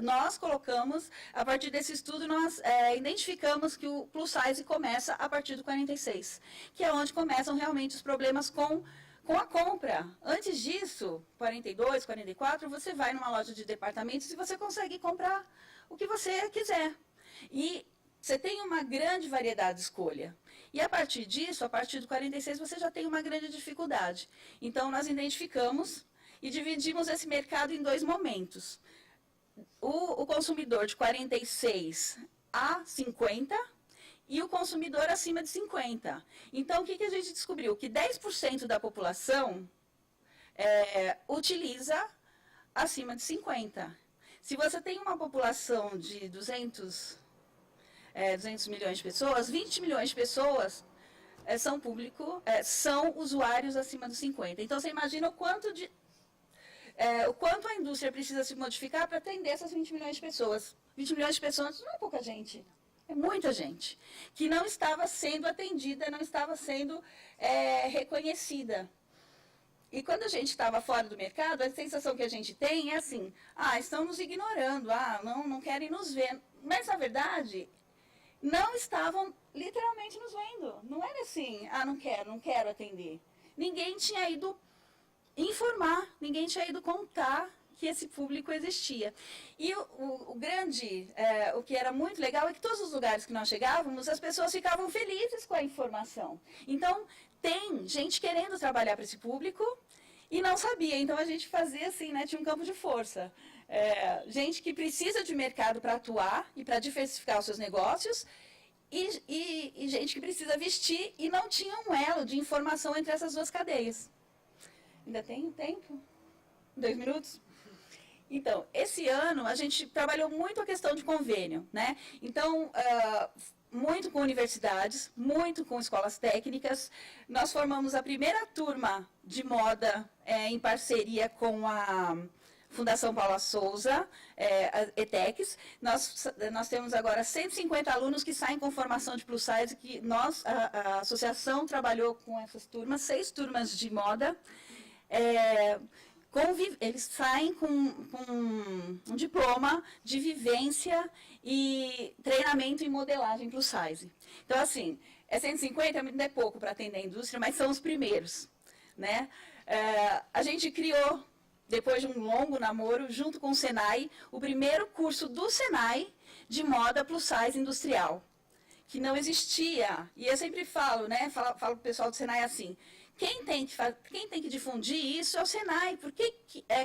nós colocamos, a partir desse estudo, nós identificamos que o plus size começa a partir do 46, que é onde começam realmente os problemas com a compra. Antes disso, 42, 44, você vai numa loja de departamentos e você consegue comprar o que você quiser. E você tem uma grande variedade de escolha. E a partir disso, a partir do 46, você já tem uma grande dificuldade. Então, nós identificamos e dividimos esse mercado em dois momentos. O consumidor de 46 a 50 e o consumidor acima de 50. Então, o que a gente descobriu? Que 10% da população utiliza acima de 50. Se você tem uma população de 200 milhões de pessoas, 20 milhões de pessoas são usuários acima dos 50. Então, você imagina o quanto a indústria precisa se modificar para atender essas 20 milhões de pessoas. 20 milhões de pessoas não é pouca gente, é muita gente, que não estava sendo atendida, não estava sendo reconhecida. E quando a gente estava fora do mercado, a sensação que a gente tem é assim, estão nos ignorando, não querem nos ver. Mas, na verdade, não estavam literalmente nos vendo. Não era assim, não quero atender. Ninguém tinha ido informar, ninguém tinha ido contar que esse público existia. E o que era muito legal é que todos os lugares que nós chegávamos, as pessoas ficavam felizes com a informação. Então, tem gente querendo trabalhar para esse público e não sabia. Então, a gente fazia assim, né, tinha um campo de força. Gente que precisa de mercado para atuar e para diversificar os seus negócios, e gente que precisa vestir e não tinha um elo de informação entre essas duas cadeias. Ainda tem tempo? 2 minutos? Então, esse ano a gente trabalhou muito a questão de convênio, né? Então, muito com universidades, muito com escolas técnicas. Nós formamos a primeira turma de moda em parceria com a Fundação Paula Souza, a ETEX. Nós temos agora 150 alunos que saem com formação de plus size, que a associação trabalhou com essas turmas, 6 turmas de moda. Eles saem com um diploma de vivência e treinamento em modelagem plus size. Então, assim, 150 não é pouco para atender a indústria, mas são os primeiros, né? A gente criou, depois de um longo namoro, junto com o Senai, o primeiro curso do Senai de moda plus size industrial, que não existia. E eu sempre falo, né? Falo para o pessoal do Senai assim, quem tem que difundir isso é o Senai, porque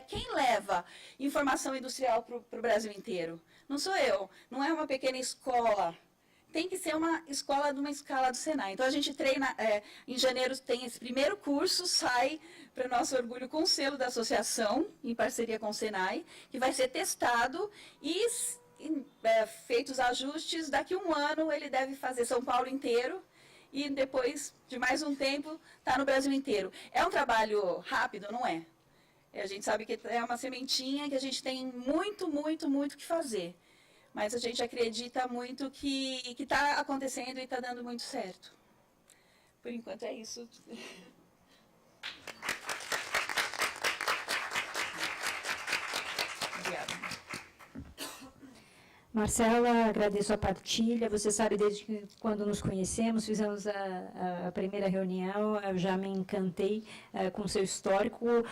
quem leva informação industrial para o Brasil inteiro? Não sou eu, não é uma pequena escola. Tem que ser uma escola de uma escala do Senai. Então, a gente treina, em janeiro tem esse primeiro curso, sai, para nosso orgulho, com o selo da associação, em parceria com o Senai, que vai ser testado e, feitos ajustes, daqui a 1 ano ele deve fazer São Paulo inteiro, e depois de mais um tempo está no Brasil inteiro. É um trabalho rápido, não é? A gente sabe que é uma sementinha que a gente tem muito, muito, muito que fazer. Mas a gente acredita muito que está acontecendo e está dando muito certo. Por enquanto é isso. Obrigada. Marcela, agradeço a partilha. Você sabe, desde que quando nos conhecemos, fizemos a primeira reunião, eu já me encantei com seu histórico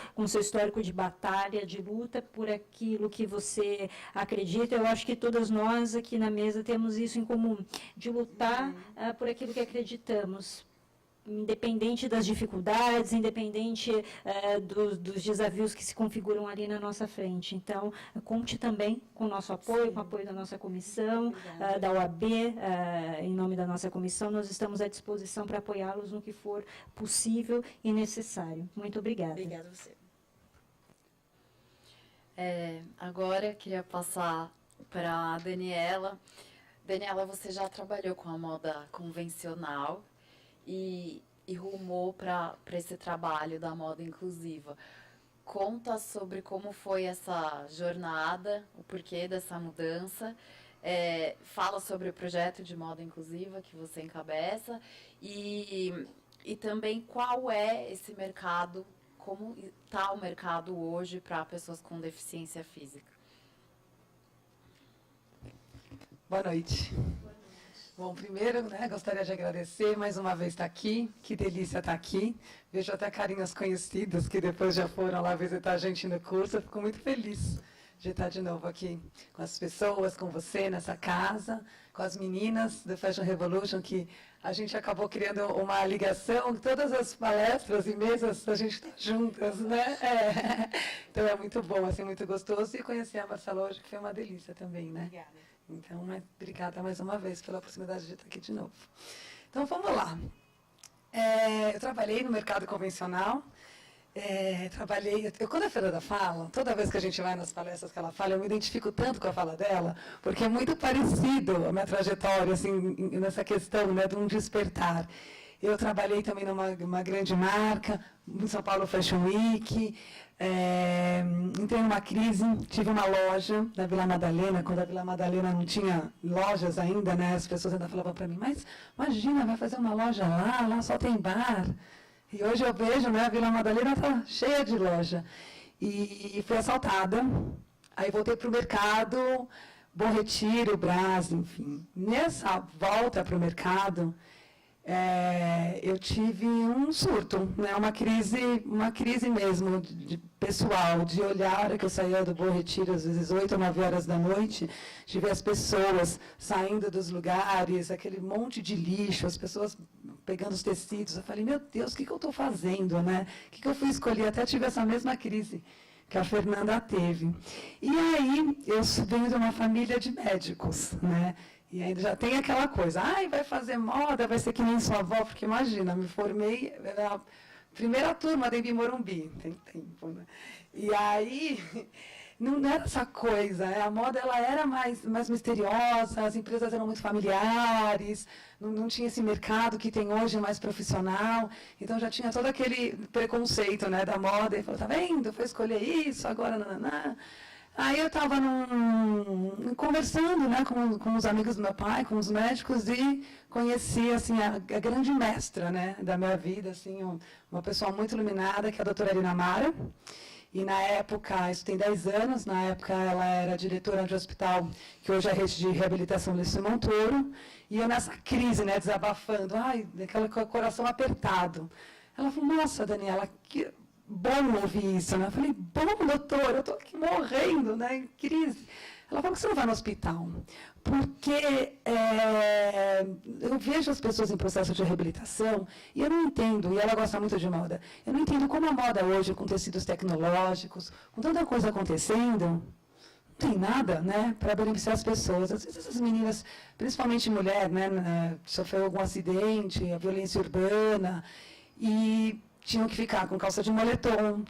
de batalha, de luta por aquilo que você acredita. Eu acho que todas nós aqui na mesa temos isso em comum, de lutar por aquilo que acreditamos. Independente das dificuldades, independente dos desafios que se configuram ali na nossa frente. Então, conte também com o nosso apoio, com o apoio da nossa comissão, da OAB, em nome da nossa comissão, nós estamos à disposição para apoiá-los no que for possível e necessário. Muito obrigada. Obrigada a você. Agora, queria passar para a Daniela. Daniela, você já trabalhou com a moda convencional, e rumou para esse trabalho da moda inclusiva. Conta sobre como foi essa jornada, o porquê dessa mudança, fala sobre o projeto de moda inclusiva que você encabeça e também qual é esse mercado, como está o mercado hoje para pessoas com deficiência física. Boa noite. Bom, primeiro, gostaria de agradecer mais uma vez estar aqui. Que delícia estar aqui. Vejo até carinhas conhecidas que depois já foram lá visitar a gente no curso. Eu fico muito feliz de estar de novo aqui com as pessoas, com você nessa casa, com as meninas do Fashion Revolution, que a gente acabou criando uma ligação, todas as palestras e mesas a gente está juntas, né? Então é muito bom, assim, muito gostoso. E conhecer a Marcela hoje, que foi uma delícia também, né? Obrigada. Então, obrigada mais uma vez pela oportunidade de estar aqui de novo. Então, vamos lá. Eu trabalhei no mercado convencional. Quando a Fernanda fala, toda vez que a gente vai nas palestras que ela fala, eu me identifico tanto com a fala dela, porque é muito parecido a minha trajetória, assim, nessa questão, né, de um despertar. Eu trabalhei também numa grande marca, em São Paulo Fashion Week, entrei numa crise, tive uma loja na Vila Madalena, quando a Vila Madalena não tinha lojas ainda, né, as pessoas ainda falavam para mim, mas imagina, vai fazer uma loja lá só tem bar. E hoje eu vejo, né, a Vila Madalena está cheia de loja. E fui assaltada. Aí voltei para o mercado, Bom Retiro, Brás, enfim. Nessa volta para o mercado, eu tive um surto, né, uma crise mesmo pessoal, de olhar, a hora que eu saía do Bom Retiro, às vezes 8 ou 9 horas da noite, de ver as pessoas saindo dos lugares, aquele monte de lixo, as pessoas pegando os tecidos. Eu falei, meu Deus, o que eu estou fazendo, né? O que eu fui escolher? Até tive essa mesma crise que a Fernanda teve. E aí, eu venho de uma família de médicos, né? E ainda já tem aquela coisa, vai fazer moda, vai ser que nem sua avó, porque imagina, me formei, era a primeira turma da Embi Morumbi, tem tempo, né? E aí, não era essa coisa, a moda ela era mais misteriosa, as empresas eram muito familiares, não tinha esse mercado que tem hoje, mais profissional, então já tinha todo aquele preconceito, né, da moda, e falou, tá vendo, foi escolher isso, agora não. Aí eu estava conversando, né, com os amigos do meu pai, com os médicos, e conheci assim, a grande mestra, né, da minha vida, assim, uma pessoa muito iluminada, que é a doutora Arina Mara. E na época, isso tem 10 anos, na época ela era diretora de um hospital, que hoje é a rede de reabilitação Luiz Montoro, e eu nessa crise, né, desabafando, aquela com o coração apertado. Ela falou, nossa, Daniela, que bom ouvir isso, né? Eu falei, bom, doutor, eu estou aqui morrendo, né, em crise. Ela falou, por que você não vai no hospital? Porque eu vejo as pessoas em processo de reabilitação e eu não entendo, e ela gosta muito de moda, eu não entendo como a moda hoje, com tecidos tecnológicos, com tanta coisa acontecendo, não tem nada, né, para beneficiar as pessoas. Às vezes essas meninas, principalmente mulher, né, sofreu algum acidente, a violência urbana, e tinham que ficar com calça de moletom,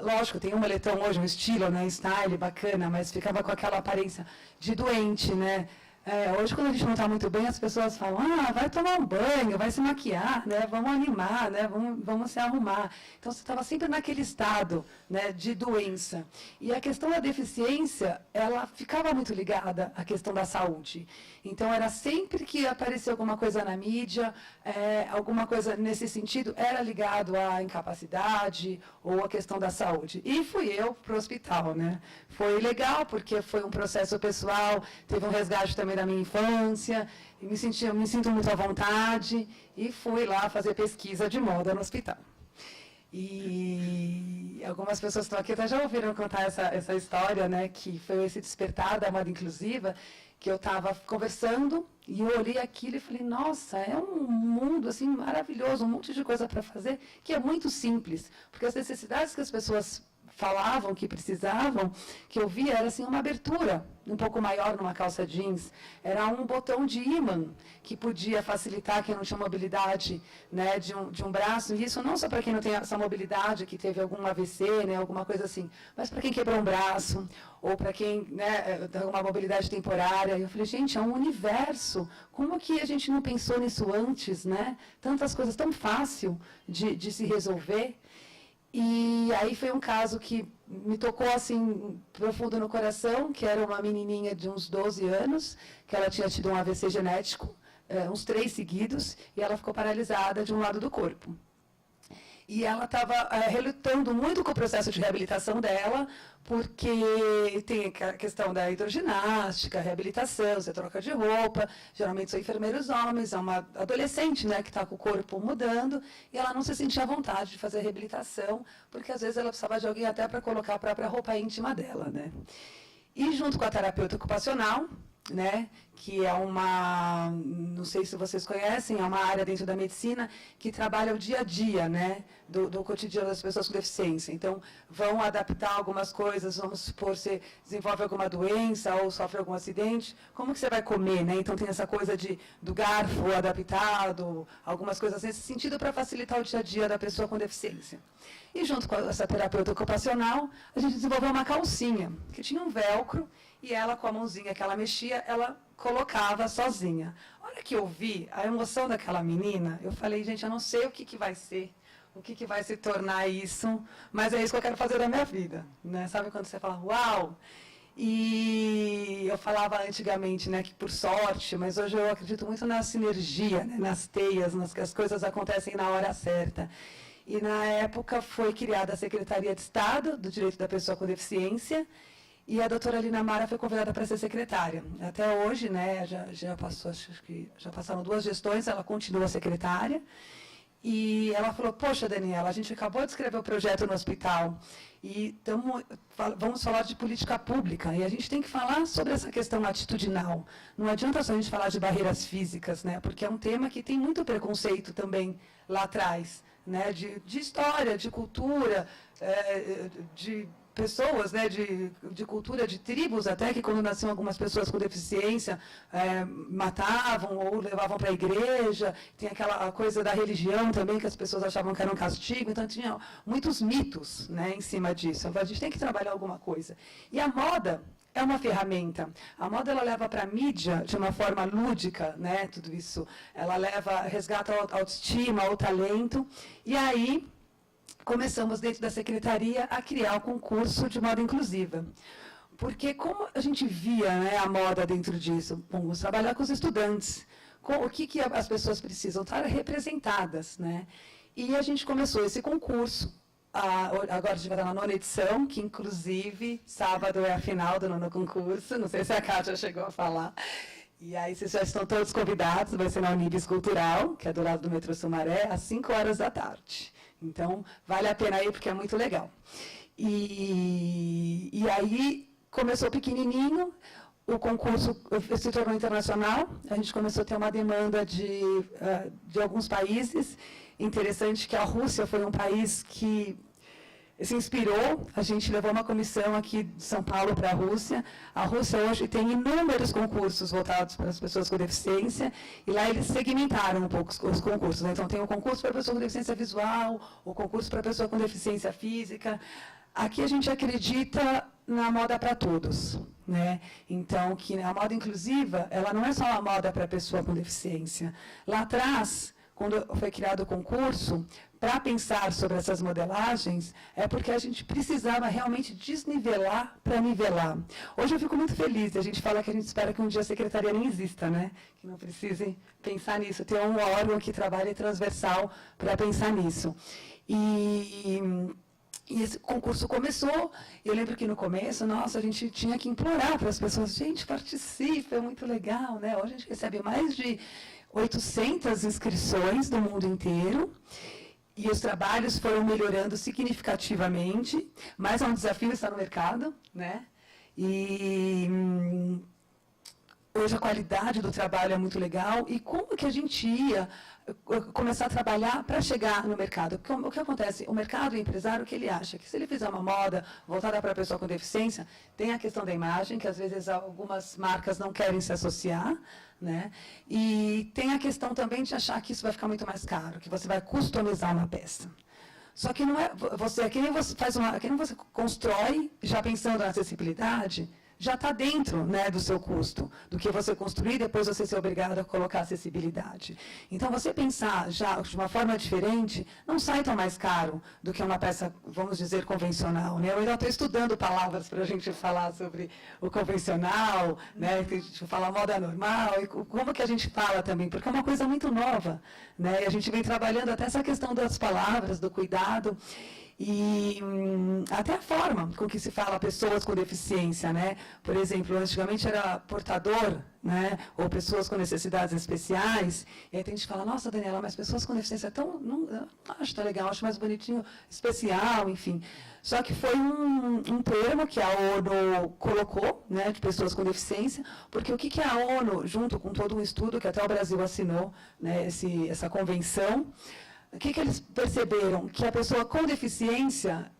lógico, tem um moletom hoje, um estilo, né, style, bacana, mas ficava com aquela aparência de doente, né. Hoje, quando a gente não está muito bem, as pessoas falam, vai tomar um banho, vai se maquiar, né, vamos animar, né, vamos se arrumar. Então, você estava sempre naquele estado, né, de doença. E a questão da deficiência, ela ficava muito ligada à questão da saúde. Então, era sempre que aparecia alguma coisa na mídia, alguma coisa nesse sentido, era ligado à incapacidade ou à questão da saúde. E fui eu para o hospital, né. Foi legal, porque foi um processo pessoal, teve um resgate também da minha infância, e me sinto muito à vontade, e fui lá fazer pesquisa de moda no hospital. E algumas pessoas que estão aqui até já ouviram contar essa história, né, que foi esse despertar da moda inclusiva, que eu estava conversando, e eu olhei aquilo e falei, nossa, é um mundo assim, maravilhoso, um monte de coisa para fazer, que é muito simples, porque as necessidades que as pessoas falavam que precisavam, que eu via, era assim, uma abertura um pouco maior numa calça jeans, era um botão de ímã que podia facilitar quem não tinha mobilidade, né, de um braço, e isso não só para quem não tem essa mobilidade, que teve algum AVC, né, alguma coisa assim, mas para quem quebrou um braço, ou para quem, né, tem uma mobilidade temporária. E eu falei, gente, é um universo, como que a gente não pensou nisso antes, né? Tantas coisas tão fácil de se resolver. E aí foi um caso que me tocou assim profundo no coração, que era uma menininha de uns 12 anos, que ela tinha tido um AVC genético, uns 3 seguidos, e ela ficou paralisada de um lado do corpo. E ela estava relutando muito com o processo de reabilitação dela, porque tem a questão da hidroginástica, reabilitação, você troca de roupa, geralmente são enfermeiros homens, é uma adolescente, né, que está com o corpo mudando, e ela não se sentia à vontade de fazer a reabilitação, porque às vezes ela precisava de alguém até para colocar a própria roupa íntima dela, né. E junto com a terapeuta ocupacional, né, que é uma, não sei se vocês conhecem, é uma área dentro da medicina que trabalha o dia a dia, né, do cotidiano das pessoas com deficiência. Então, vão adaptar algumas coisas, vamos supor, você desenvolve alguma doença ou sofre algum acidente, como que você vai comer, né? Então, tem essa coisa do garfo adaptado, algumas coisas nesse sentido para facilitar o dia a dia da pessoa com deficiência. E junto com essa terapeuta ocupacional, a gente desenvolveu uma calcinha, que tinha um velcro, e ela, com a mãozinha que ela mexia, ela colocava sozinha. A hora que eu vi a emoção daquela menina, eu falei, gente, eu não sei o que vai ser, o que vai se tornar isso, mas é isso que eu quero fazer da minha vida, né? Sabe quando você fala, uau! E eu falava antigamente, né, que por sorte, mas hoje eu acredito muito na sinergia, né, nas teias, que as coisas acontecem na hora certa. E, na época, foi criada a Secretaria de Estado do Direito da Pessoa com Deficiência, e a doutora Lina Mara foi convidada para ser secretária. Até hoje, né, já passaram 2 gestões, ela continua secretária. E ela falou, poxa, Daniela, a gente acabou de escrever o projeto no hospital e vamos falar de política pública. E a gente tem que falar sobre essa questão atitudinal. Não adianta só a gente falar de barreiras físicas, né, porque é um tema que tem muito preconceito também lá atrás, né, de história, de cultura, de pessoas, né, de cultura, de tribos até, que quando nasciam algumas pessoas com deficiência, matavam ou levavam para a igreja. Tem aquela coisa da religião também, que as pessoas achavam que era um castigo. Então, tinha muitos mitos, né, em cima disso. A gente tem que trabalhar alguma coisa. E a moda é uma ferramenta. A moda, ela leva para a mídia de uma forma lúdica, né, tudo isso. Ela resgata a autoestima, o talento. E aí começamos, dentro da secretaria, a criar o concurso de moda inclusiva. Porque como a gente via, né, a moda dentro disso? Bom, vamos trabalhar com os estudantes. O que as pessoas precisam? Estar representadas, né? E a gente começou esse concurso. Agora a gente vai estar na 9ª edição, que inclusive sábado é a final do 9º concurso. Não sei se a Kátia chegou a falar. E aí vocês já estão todos convidados, vai ser na Unibis Cultural, que é do lado do metrô Sumaré, às 5h. Então, vale a pena ir, porque é muito legal. E aí, começou pequenininho, o concurso se tornou internacional, a gente começou a ter uma demanda de alguns países. Interessante que a Rússia foi um país que se inspirou, a gente levou uma comissão aqui de São Paulo para a Rússia. A Rússia hoje tem inúmeros concursos voltados para as pessoas com deficiência, e lá eles segmentaram um pouco os concursos, né? Então, tem o concurso para a pessoa com deficiência visual, o concurso para a pessoa com deficiência física. Aqui a gente acredita na moda para todos, né? Então, que a moda inclusiva, ela não é só uma moda para a pessoa com deficiência. Lá atrás, quando foi criado o concurso, para pensar sobre essas modelagens, é porque a gente precisava realmente desnivelar para nivelar. Hoje eu fico muito feliz, a gente fala que a gente espera que um dia a secretaria nem exista, né? Que não precise pensar nisso, ter um órgão que trabalhe transversal para pensar nisso. E esse concurso começou, eu lembro que no começo, nossa, a gente tinha que implorar para as pessoas, gente, participe, é muito legal, né? Hoje a gente recebe mais de 800 inscrições do mundo inteiro, e os trabalhos foram melhorando significativamente, mas é um desafio estar no mercado, né? E hoje a qualidade do trabalho é muito legal. E como que a gente ia começar a trabalhar para chegar no mercado? O que acontece? O mercado, o empresário, o que ele acha? Que se ele fizer uma moda voltada para a pessoa com deficiência, tem a questão da imagem, que às vezes algumas marcas não querem se associar, né? E tem a questão também de achar que isso vai ficar muito mais caro, que você vai customizar uma peça. Só que não é que nem você constrói já pensando na acessibilidade, já está dentro, né, do seu custo, do que você construir e depois você ser obrigado a colocar acessibilidade. Então, você pensar já de uma forma diferente, não sai tão mais caro do que uma peça, vamos dizer, convencional. Né? Eu ainda estou estudando palavras para a gente falar sobre o convencional, né, falar moda normal, e como que a gente fala também, porque é uma coisa muito nova. Né? E a gente vem trabalhando até essa questão das palavras, do cuidado, e até a forma com que se fala pessoas com deficiência, né? Por exemplo, antigamente era portador, né? Ou pessoas com necessidades especiais. E aí tem gente que fala, nossa, Daniela, mas pessoas com deficiência é tão... Não acho tão legal, acho mais bonitinho, especial, enfim. Só que foi um termo que a ONU colocou, né, de pessoas com deficiência, porque o que a ONU, junto com todo um estudo que até o Brasil assinou, né, essa convenção, o que eles perceberam? Que a pessoa com deficiência,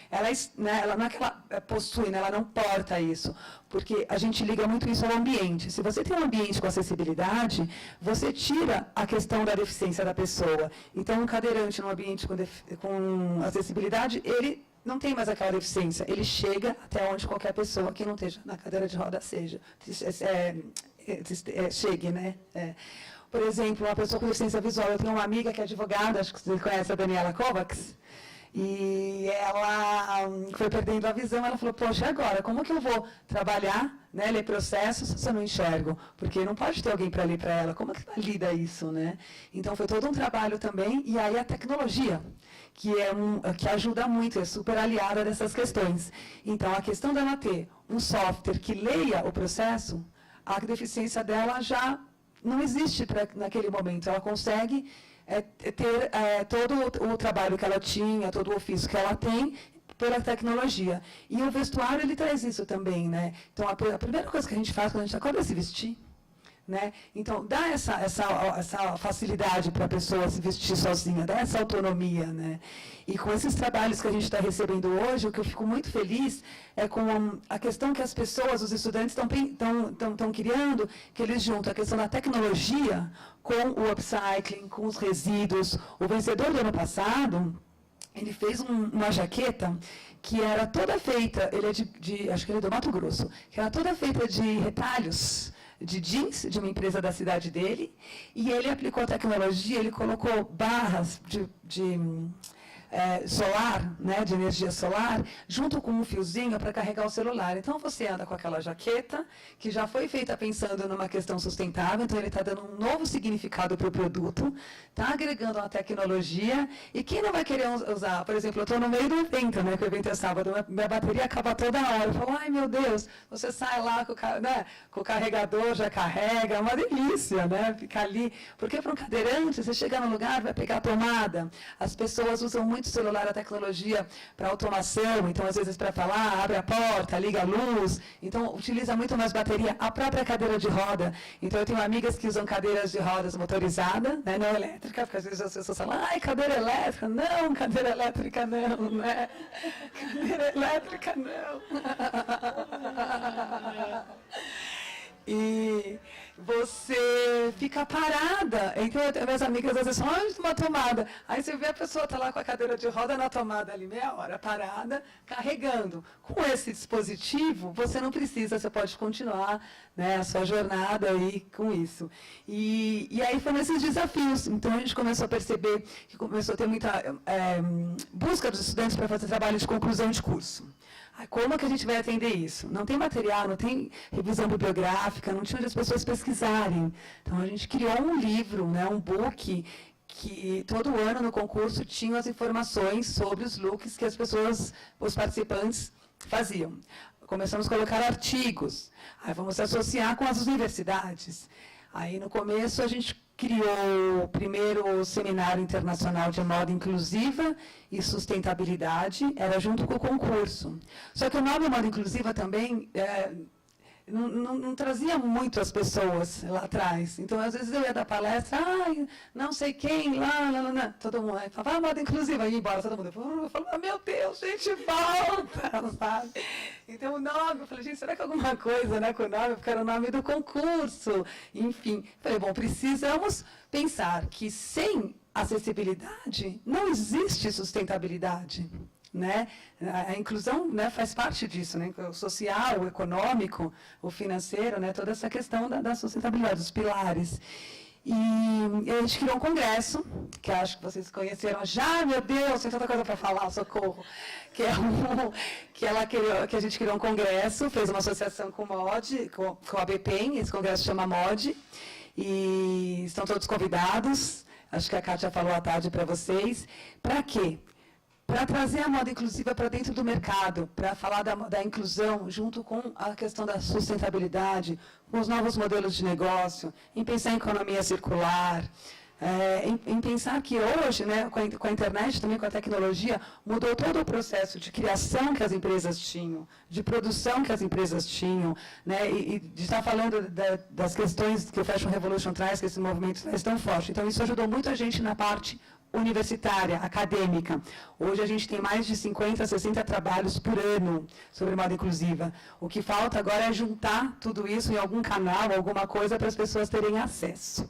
ela não é que ela possui, né, ela não porta isso, porque a gente liga muito isso ao ambiente. Se você tem um ambiente com acessibilidade, você tira a questão da deficiência da pessoa. Então, um cadeirante num ambiente com acessibilidade, ele não tem mais aquela deficiência, ele chega até onde qualquer pessoa que não esteja na cadeira de roda chegue, né? Por exemplo, uma pessoa com deficiência visual, eu tenho uma amiga que é advogada, acho que você conhece a Daniela Kovacs, e ela foi perdendo a visão, ela falou, poxa, agora, como que eu vou trabalhar, né, ler processos se eu não enxergo? Porque não pode ter alguém para ler para ela, como que lida isso, né? Então, foi todo um trabalho também, e aí a tecnologia, que ajuda muito, é super aliada dessas questões. Então, a questão dela ter um software que leia o processo, a deficiência dela já não existe naquele momento. Ela consegue ter todo o trabalho que ela tinha, todo o ofício que ela tem, pela tecnologia. E o vestuário, ele traz isso também, né? Então, a primeira coisa que a gente faz quando a gente acorda é se vestir. Né? Então, dá essa facilidade para a pessoa se vestir sozinha, dá essa autonomia. Né? E com esses trabalhos que a gente está recebendo hoje, o que eu fico muito feliz é com a questão que as pessoas, os estudantes estão criando, que eles juntam a questão da tecnologia com o upcycling, com os resíduos. O vencedor do ano passado, ele fez uma jaqueta que era toda feita, ele é acho que ele é do Mato Grosso, que era toda feita de retalhos de jeans de uma empresa da cidade dele, e ele aplicou a tecnologia, ele colocou barras de solar, né, de energia solar, junto com um fiozinho para carregar o celular. Então, você anda com aquela jaqueta, que já foi feita pensando numa questão sustentável, então ele está dando um novo significado para o produto, está agregando uma tecnologia, e quem não vai querer usar? Por exemplo, eu estou no meio do evento, né, que o evento é sábado, minha bateria acaba toda hora, eu falo, ai meu Deus, você sai lá com o carregador, já carrega, é uma delícia, né, ficar ali, porque para um cadeirante, você chega no lugar, vai pegar a tomada, as pessoas usam muito celular, a tecnologia para automação, então às vezes para falar, abre a porta, liga a luz, então utiliza muito mais bateria, a própria cadeira de roda. Então eu tenho amigas que usam cadeiras de rodas motorizadas, né, não elétrica, porque às vezes as pessoas falam, ai, cadeira elétrica, não, cadeira elétrica não, né? Cadeira elétrica não. E você fica parada. Então, minhas amigas às vezes falam, uma tomada. Aí você vê a pessoa está lá com a cadeira de roda na tomada ali, meia hora, parada, carregando. Com esse dispositivo, você não precisa, você pode continuar, né, a sua jornada aí com isso. E aí foram esses desafios. Então, a gente começou a perceber que começou a ter muita busca dos estudantes para fazer trabalho de conclusão de curso. Como que a gente vai atender isso? Não tem material, não tem revisão bibliográfica, não tinha onde as pessoas pesquisarem. Então, a gente criou um livro, né, um book, que todo ano no concurso tinha as informações sobre os looks que as pessoas, os participantes, faziam. Começamos a colocar artigos, aí vamos associar com as universidades. Aí, no começo, a gente criou o primeiro seminário internacional de moda inclusiva e sustentabilidade, era junto com o concurso. Só que o nome Moda Inclusiva também não trazia muito as pessoas lá atrás. Então, às vezes eu ia dar palestra, não sei quem, lá, todo mundo aí falava, moda inclusiva, aí ia embora, todo mundo. Eu falava, meu Deus, gente, volta, sabe? Então, o nome, eu falei, gente, será que alguma coisa, né, com o nome, porque era o nome do concurso, enfim. Falei, bom, precisamos pensar que sem acessibilidade não existe sustentabilidade. né? A inclusão, né, faz parte disso, né? O social, o econômico, o financeiro, né? Toda essa questão da sustentabilidade, dos pilares. E a gente criou um congresso, que acho que vocês conheceram já, meu Deus, tem tanta coisa para falar, socorro. Que a gente criou um congresso, fez uma associação com o MOD, com a BPEM, esse congresso chama MOD, e estão todos convidados, acho que a Kátia falou à tarde para vocês. Para quê? Para trazer a moda inclusiva para dentro do mercado, para falar da inclusão junto com a questão da sustentabilidade, com os novos modelos de negócio, em pensar em economia circular, em pensar que hoje, né, com a internet, também com a tecnologia, mudou todo o processo de criação que as empresas tinham, de produção que as empresas tinham, né, e de estar falando das questões que o Fashion Revolution traz, que esse movimento traz tão forte. Então, isso ajudou muito a gente na parte universitária, acadêmica. Hoje a gente tem mais de 50, 60 trabalhos por ano sobre moda inclusiva. O que falta agora é juntar tudo isso em algum canal, alguma coisa para as pessoas terem acesso.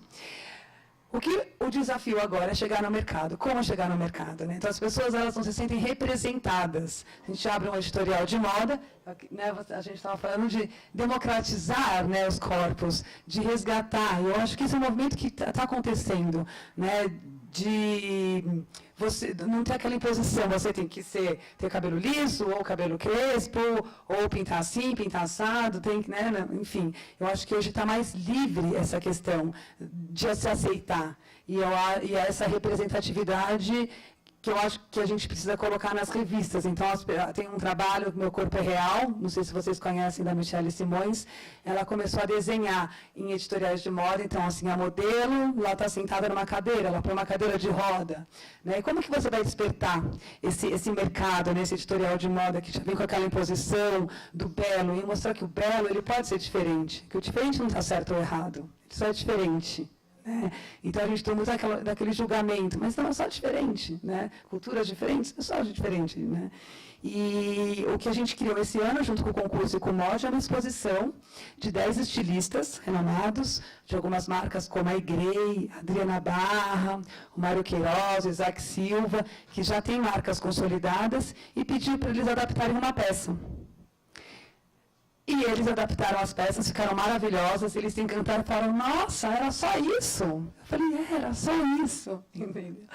O desafio agora é chegar no mercado. Como chegar no mercado, né? Então, as pessoas elas não se sentem representadas. A gente abre um editorial de moda, né, a gente estava falando de democratizar, né, os corpos, de resgatar. Eu acho que esse é um movimento que está acontecendo, né, de você não ter aquela imposição, você tem que ter cabelo liso, ou cabelo crespo, ou pintar assim, pintar assado, né, enfim. Eu acho que hoje está mais livre essa questão de se aceitar. E essa representatividade que eu acho que a gente precisa colocar nas revistas. Então, tem um trabalho, Meu Corpo é Real, não sei se vocês conhecem, da Michelle Simões, ela começou a desenhar em editoriais de moda, então, assim, a modelo, lá está sentada numa cadeira, ela põe uma cadeira de roda, né? E como que você vai despertar esse mercado, né, esse editorial de moda, que já vem com aquela imposição do belo, e mostrar que o belo, ele pode ser diferente, que o diferente não está certo ou errado, ele só é diferente. Então, a gente tem muito daquele julgamento, mas não, é só diferente, né? Culturas diferentes, é só diferente, né? E o que a gente criou esse ano, junto com o concurso e com o MOD, é uma exposição de 10 estilistas renomados, de algumas marcas como a Igrey, a Adriana Barra, o Mário Queiroz, o Isaac Silva, que já têm marcas consolidadas, e pediu para eles adaptarem uma peça. E eles adaptaram as peças, ficaram maravilhosas, eles se encantaram e falaram, nossa, era só isso. Eu falei, era só isso. Entendeu?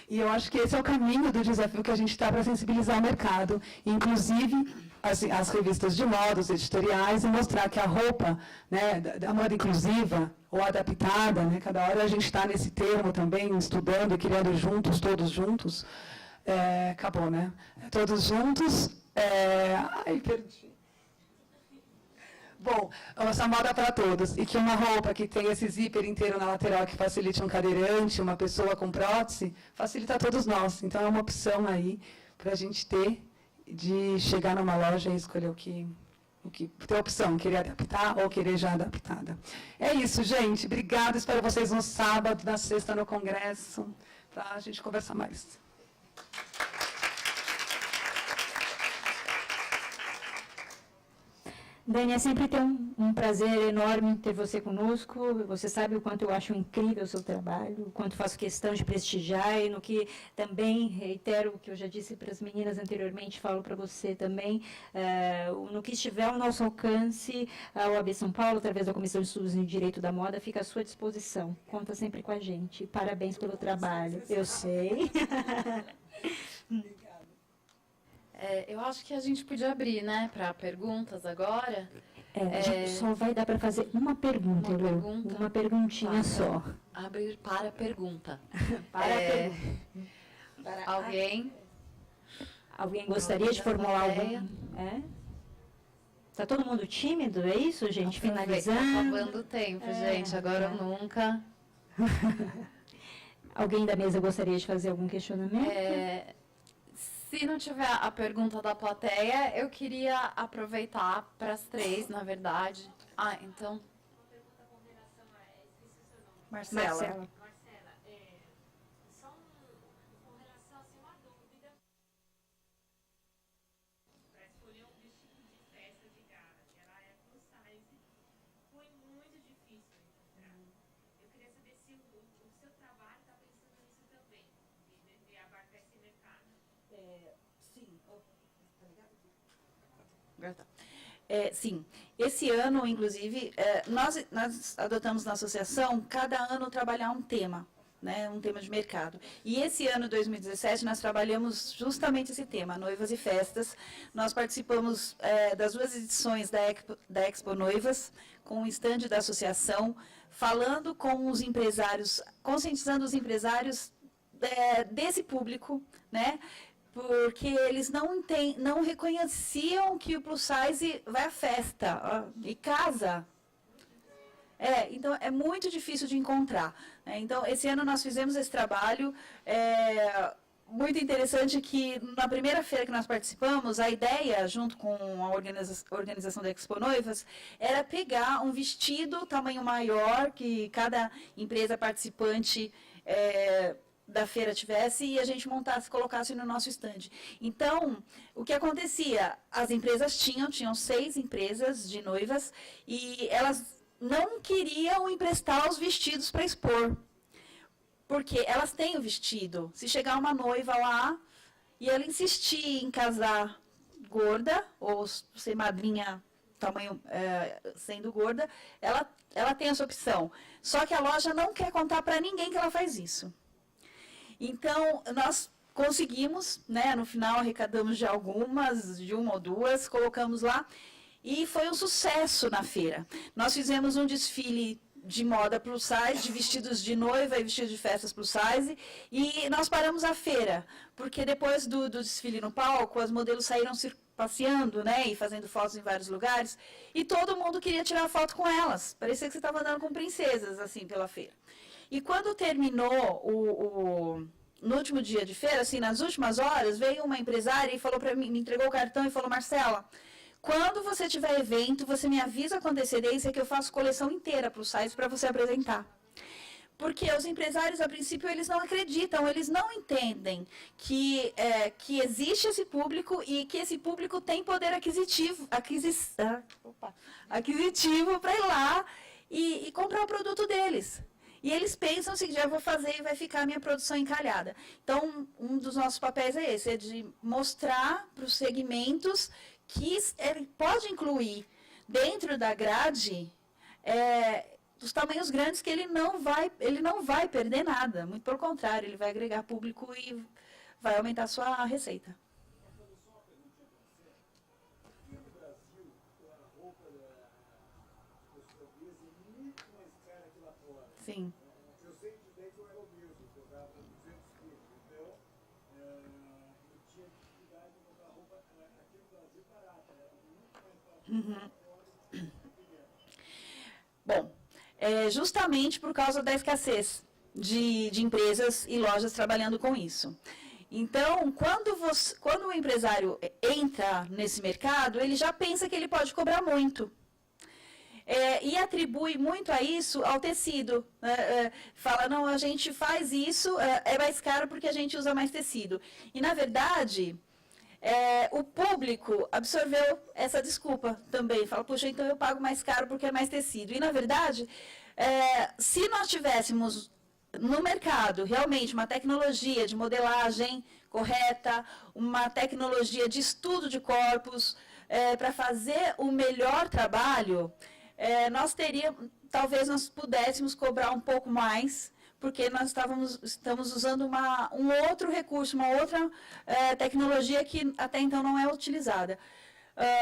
E eu acho que esse é o caminho do desafio que a gente está para sensibilizar o mercado, inclusive as revistas de moda, os editoriais, e mostrar que a roupa, né, da moda inclusiva ou adaptada, né, cada hora a gente está nesse termo também, estudando e criando juntos, todos juntos. Acabou, né? Todos juntos. Ai, perdi. Bom, essa moda para todos. E que uma roupa que tem esse zíper inteiro na lateral que facilite um cadeirante, uma pessoa com prótese, facilita a todos nós. Então, é uma opção aí para a gente ter de chegar numa loja e escolher o que ter a opção, querer adaptar ou querer já adaptada. É isso, gente. Obrigada. Espero vocês no sábado, na sexta, no congresso, para a gente conversar mais. Dani, é sempre um prazer enorme ter você conosco. Você sabe o quanto eu acho incrível o seu trabalho, o quanto faço questão de prestigiar e no que também reitero o que eu já disse para as meninas anteriormente, falo para você também, no que estiver ao nosso alcance, a OAB São Paulo, através da Comissão de Estudos em Direito da Moda, fica à sua disposição. Conta sempre com a gente. Parabéns pelo trabalho. Eu sei. Eu acho que a gente podia abrir, né, para perguntas agora. A gente só vai dar para fazer uma pergunta, Uma Lu. pergunta? Uma perguntinha só. Abrir para pergunta. Para a pergunta. Alguém gostaria de formular plateia? algum? Está todo mundo tímido, é isso, gente? Tá Finalizando. acabando o tempo, gente. Agora ou nunca. Alguém da mesa gostaria de fazer algum questionamento? Se não tiver a pergunta da plateia, eu queria aproveitar para as três, na verdade. Então. Marcela. Sim, Sim, esse ano, inclusive, nós adotamos na associação, cada ano, trabalhar um tema, né, um tema de mercado. E esse ano, 2017, nós trabalhamos justamente esse tema, noivas e festas. Nós participamos das 2 edições da Expo Noivas, com o estande da associação, falando com os empresários, conscientizando os empresários desse público, né, porque eles não reconheciam que o plus size vai à festa e casa. Então, é muito difícil de encontrar. Né? Então, esse ano nós fizemos esse trabalho. Muito interessante que, na primeira feira que nós participamos, a ideia, junto com a organização da Expo Noivas, era pegar um vestido tamanho maior, que cada empresa participante da feira tivesse, e a gente montasse, colocasse no nosso estande. Então, o que acontecia? As empresas tinham 6 empresas de noivas, e elas não queriam emprestar os vestidos para expor, porque elas têm o vestido. Se chegar uma noiva lá, e ela insistir em casar gorda, ou ser madrinha tamanho sendo gorda, ela tem essa opção. Só que a loja não quer contar para ninguém que ela faz isso. Então, nós conseguimos, né, no final arrecadamos de uma ou duas, colocamos lá, e foi um sucesso na feira. Nós fizemos um desfile de moda plus size, de vestidos de noiva e vestidos de festas plus size, e nós paramos a feira, porque depois do desfile no palco, as modelos saíram passeando, né, e fazendo fotos em vários lugares, e todo mundo queria tirar foto com elas. Parecia que você estava andando com princesas, assim, pela feira. E quando terminou no último dia de feira, assim, nas últimas horas, veio uma empresária e falou para mim, me entregou o cartão e falou: Marcela, quando você tiver evento, você me avisa com antecedência que eu faço coleção inteira para o site para você apresentar. Porque os empresários, a princípio, eles não acreditam, eles não entendem que existe esse público e que esse público tem poder aquisitivo para ir lá e comprar o produto deles. E eles pensam assim, já vou fazer e vai ficar a minha produção encalhada. Então, um dos nossos papéis é esse, é de mostrar para os segmentos que ele pode incluir dentro da grade os tamanhos grandes, que ele não vai perder nada. Muito pelo contrário, ele vai agregar público e vai aumentar a sua receita. Sim. Eu sei que dentro era o mesmo, eu pegava 200 quilos, então eu tinha dificuldade de comprar roupa aqui no Brasil barata, era muito mais fácil. Bom, justamente por causa da escassez de empresas e lojas trabalhando com isso. Então, quando o empresário entra nesse mercado, ele já pensa que ele pode cobrar muito. E atribui muito a isso ao tecido. Fala, não, a gente faz isso, é mais caro porque a gente usa mais tecido. E, na verdade, o público absorveu essa desculpa também. Fala, puxa, então eu pago mais caro porque é mais tecido. E, na verdade, se nós tivéssemos no mercado realmente uma tecnologia de modelagem correta, uma tecnologia de estudo de corpos, para fazer o melhor trabalho, talvez nós pudéssemos cobrar um pouco mais, porque nós estamos usando um outro recurso, uma outra tecnologia que até então não é utilizada.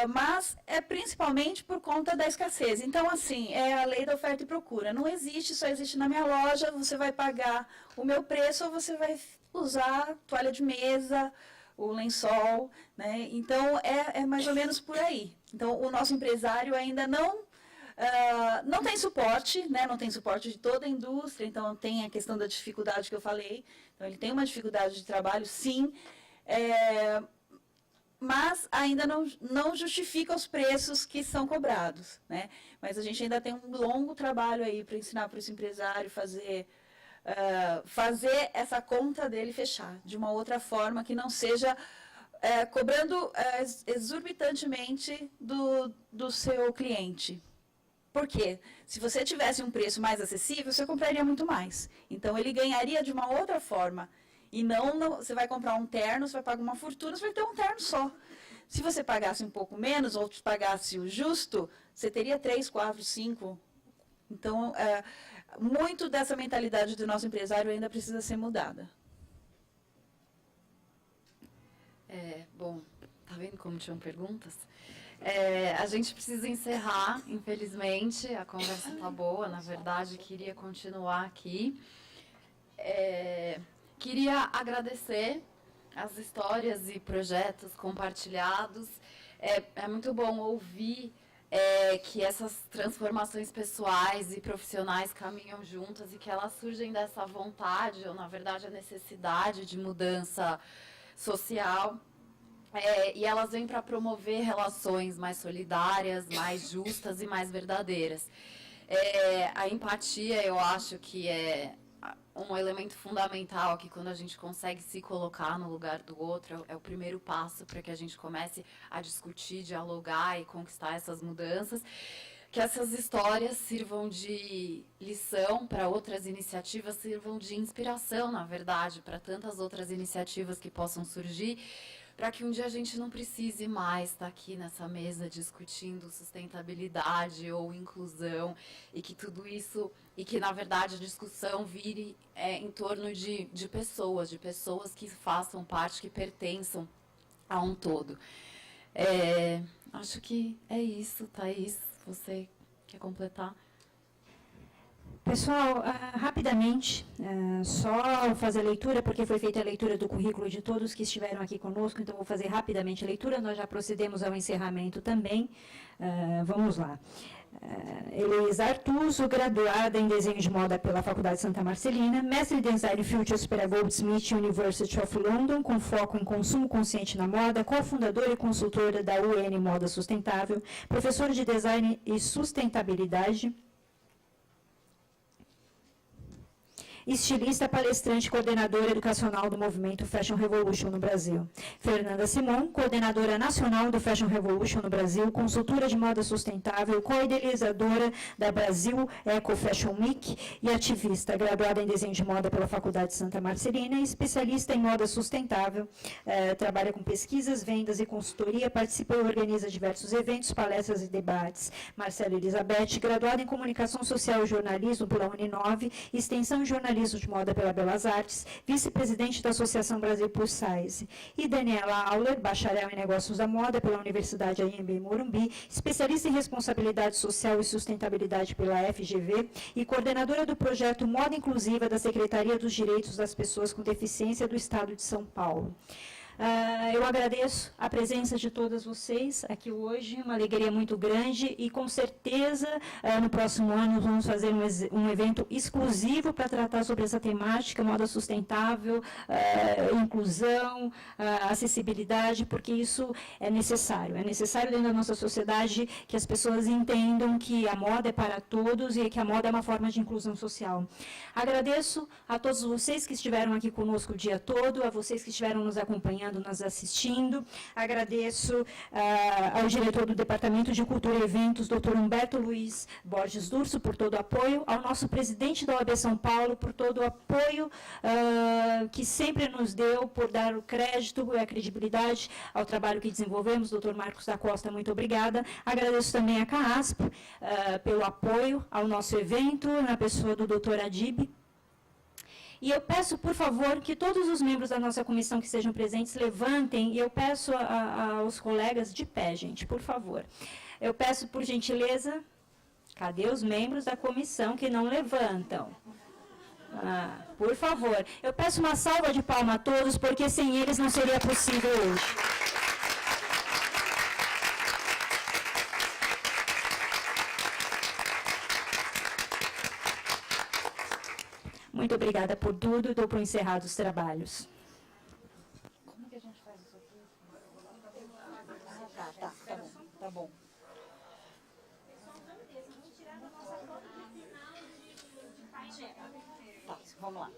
Mas é principalmente por conta da escassez. Então, assim, é a lei da oferta e procura. Não existe, só existe na minha loja, você vai pagar o meu preço ou você vai usar toalha de mesa, o lençol, né? Então, é mais ou menos por aí. Então, o nosso empresário ainda não tem suporte, né? Não tem suporte de toda a indústria, então tem a questão da dificuldade que eu falei. Então, ele tem uma dificuldade de trabalho, sim, mas ainda não justifica os preços que são cobrados, né? Mas a gente ainda tem um longo trabalho aí para ensinar para esse empresário fazer essa conta dele fechar de uma outra forma que não seja cobrando exorbitantemente do seu cliente. Por quê? Se você tivesse um preço mais acessível, você compraria muito mais. Então, ele ganharia de uma outra forma. E não, você vai comprar um terno, você vai pagar uma fortuna, você vai ter um terno só. Se você pagasse um pouco menos, ou pagasse o justo, você teria 3, 4, 5. Então, muito dessa mentalidade do nosso empresário ainda precisa ser mudada. Bom, tá vendo como tinham perguntas? A gente precisa encerrar, infelizmente, a conversa tá boa, na verdade, queria continuar aqui. Queria agradecer as histórias e projetos compartilhados. É muito bom ouvir que essas transformações pessoais e profissionais caminham juntas e que elas surgem dessa vontade, ou na verdade a necessidade de mudança social. E elas vêm para promover relações mais solidárias, mais justas e mais verdadeiras. A empatia, eu acho que é um elemento fundamental aqui quando a gente consegue se colocar no lugar do outro. É o primeiro passo para que a gente comece a discutir, dialogar e conquistar essas mudanças. Que essas histórias sirvam de lição para outras iniciativas, sirvam de inspiração, na verdade, para tantas outras iniciativas que possam surgir, para que um dia a gente não precise mais estar aqui nessa mesa discutindo sustentabilidade ou inclusão, e que tudo isso, e que na verdade a discussão vire em torno de pessoas que façam parte, que pertençam a um todo. Acho que é isso, Thaís, você quer completar? Pessoal, rapidamente, só fazer a leitura, porque foi feita a leitura do currículo de todos que estiveram aqui conosco, então vou fazer rapidamente a leitura, nós já procedemos ao encerramento também. Vamos lá. Heloísa Artuso, graduada em Desenho de Moda pela Faculdade Santa Marcelina, mestre em Design Futures pela Goldsmith University of London, com foco em consumo consciente na moda, cofundadora e consultora da UN Moda Sustentável, professora de Design e Sustentabilidade, estilista, palestrante, coordenadora educacional do movimento Fashion Revolution no Brasil. Fernanda Simon, coordenadora nacional do Fashion Revolution no Brasil, consultora de moda sustentável, co-idealizadora da Brasil Eco Fashion Week e ativista, graduada em desenho de moda pela Faculdade Santa Marcelina, especialista em moda sustentável, trabalha com pesquisas, vendas e consultoria, participa e organiza diversos eventos, palestras e debates. Marcela Elizabeth, graduada em comunicação social e jornalismo pela Uninove, extensão e jornalismo de moda pela Belas Artes, vice-presidente da Associação Brasil Plus Size. E Daniela Auler, bacharel em negócios da moda pela Universidade Anhembi Morumbi, especialista em responsabilidade social e sustentabilidade pela FGV e coordenadora do projeto Moda Inclusiva da Secretaria dos Direitos das Pessoas com Deficiência do Estado de São Paulo. Eu agradeço a presença de todas vocês aqui hoje, uma alegria muito grande e com certeza no próximo ano vamos fazer um evento exclusivo para tratar sobre essa temática, moda sustentável, inclusão, acessibilidade, porque isso é necessário dentro da nossa sociedade que as pessoas entendam que a moda é para todos e que a moda é uma forma de inclusão social. Agradeço a todos vocês que estiveram aqui conosco o dia todo, a vocês que estiveram nos acompanhando, nos assistindo. Agradeço ao diretor do Departamento de Cultura e Eventos, Dr. Humberto Luiz Borges Durso, por todo o apoio, ao nosso presidente da OAB São Paulo, por todo o apoio que sempre nos deu, por dar o crédito e a credibilidade ao trabalho que desenvolvemos. Dr. Marcos da Costa, muito obrigada. Agradeço também a CAASP pelo apoio ao nosso evento, na pessoa do Dr. Adib. E eu peço, por favor, que todos os membros da nossa comissão que estejam presentes levantem, e eu peço aos colegas de pé, gente, por favor. Eu peço, por gentileza, cadê os membros da comissão que não levantam? Por favor, eu peço uma salva de palmas a todos, porque sem eles não seria possível hoje. Muito obrigada por tudo, dou por encerrados os trabalhos. Como que a gente faz isso aqui? Tá bom. Tá, vamos lá.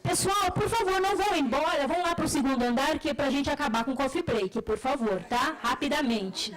Pessoal, por favor, não vão embora, vão lá para o segundo andar, que é para a gente acabar com o coffee break, por favor, tá? Rapidamente.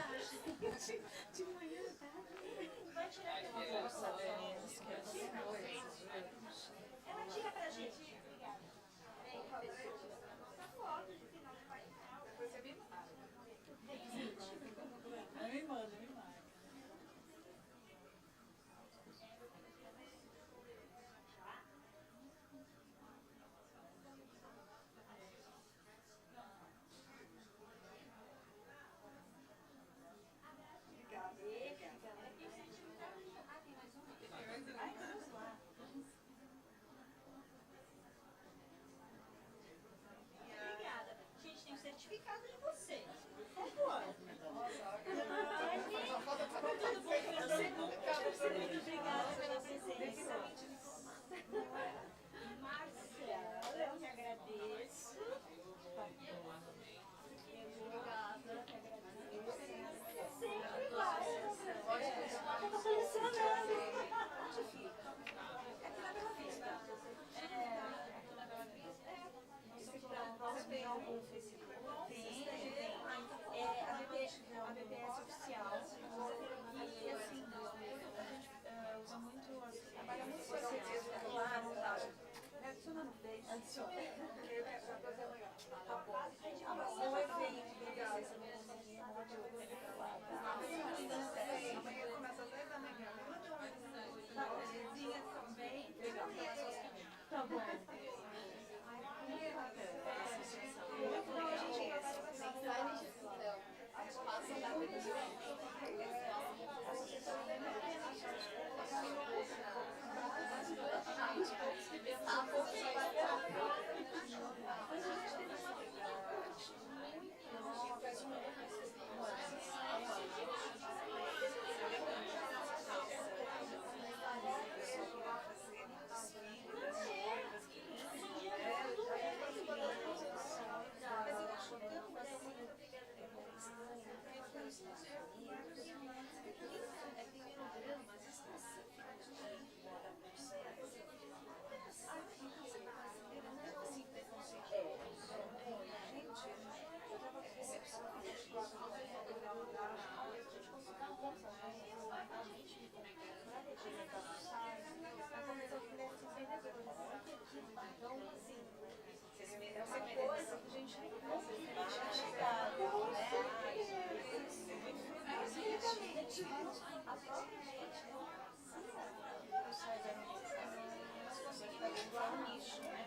Adiciona. Porque eu quero fazer legal. Tá bom. Seu evento, obrigada. Amanhã começa às 10 da manhã. Legal. Tá bom. Nicho, né?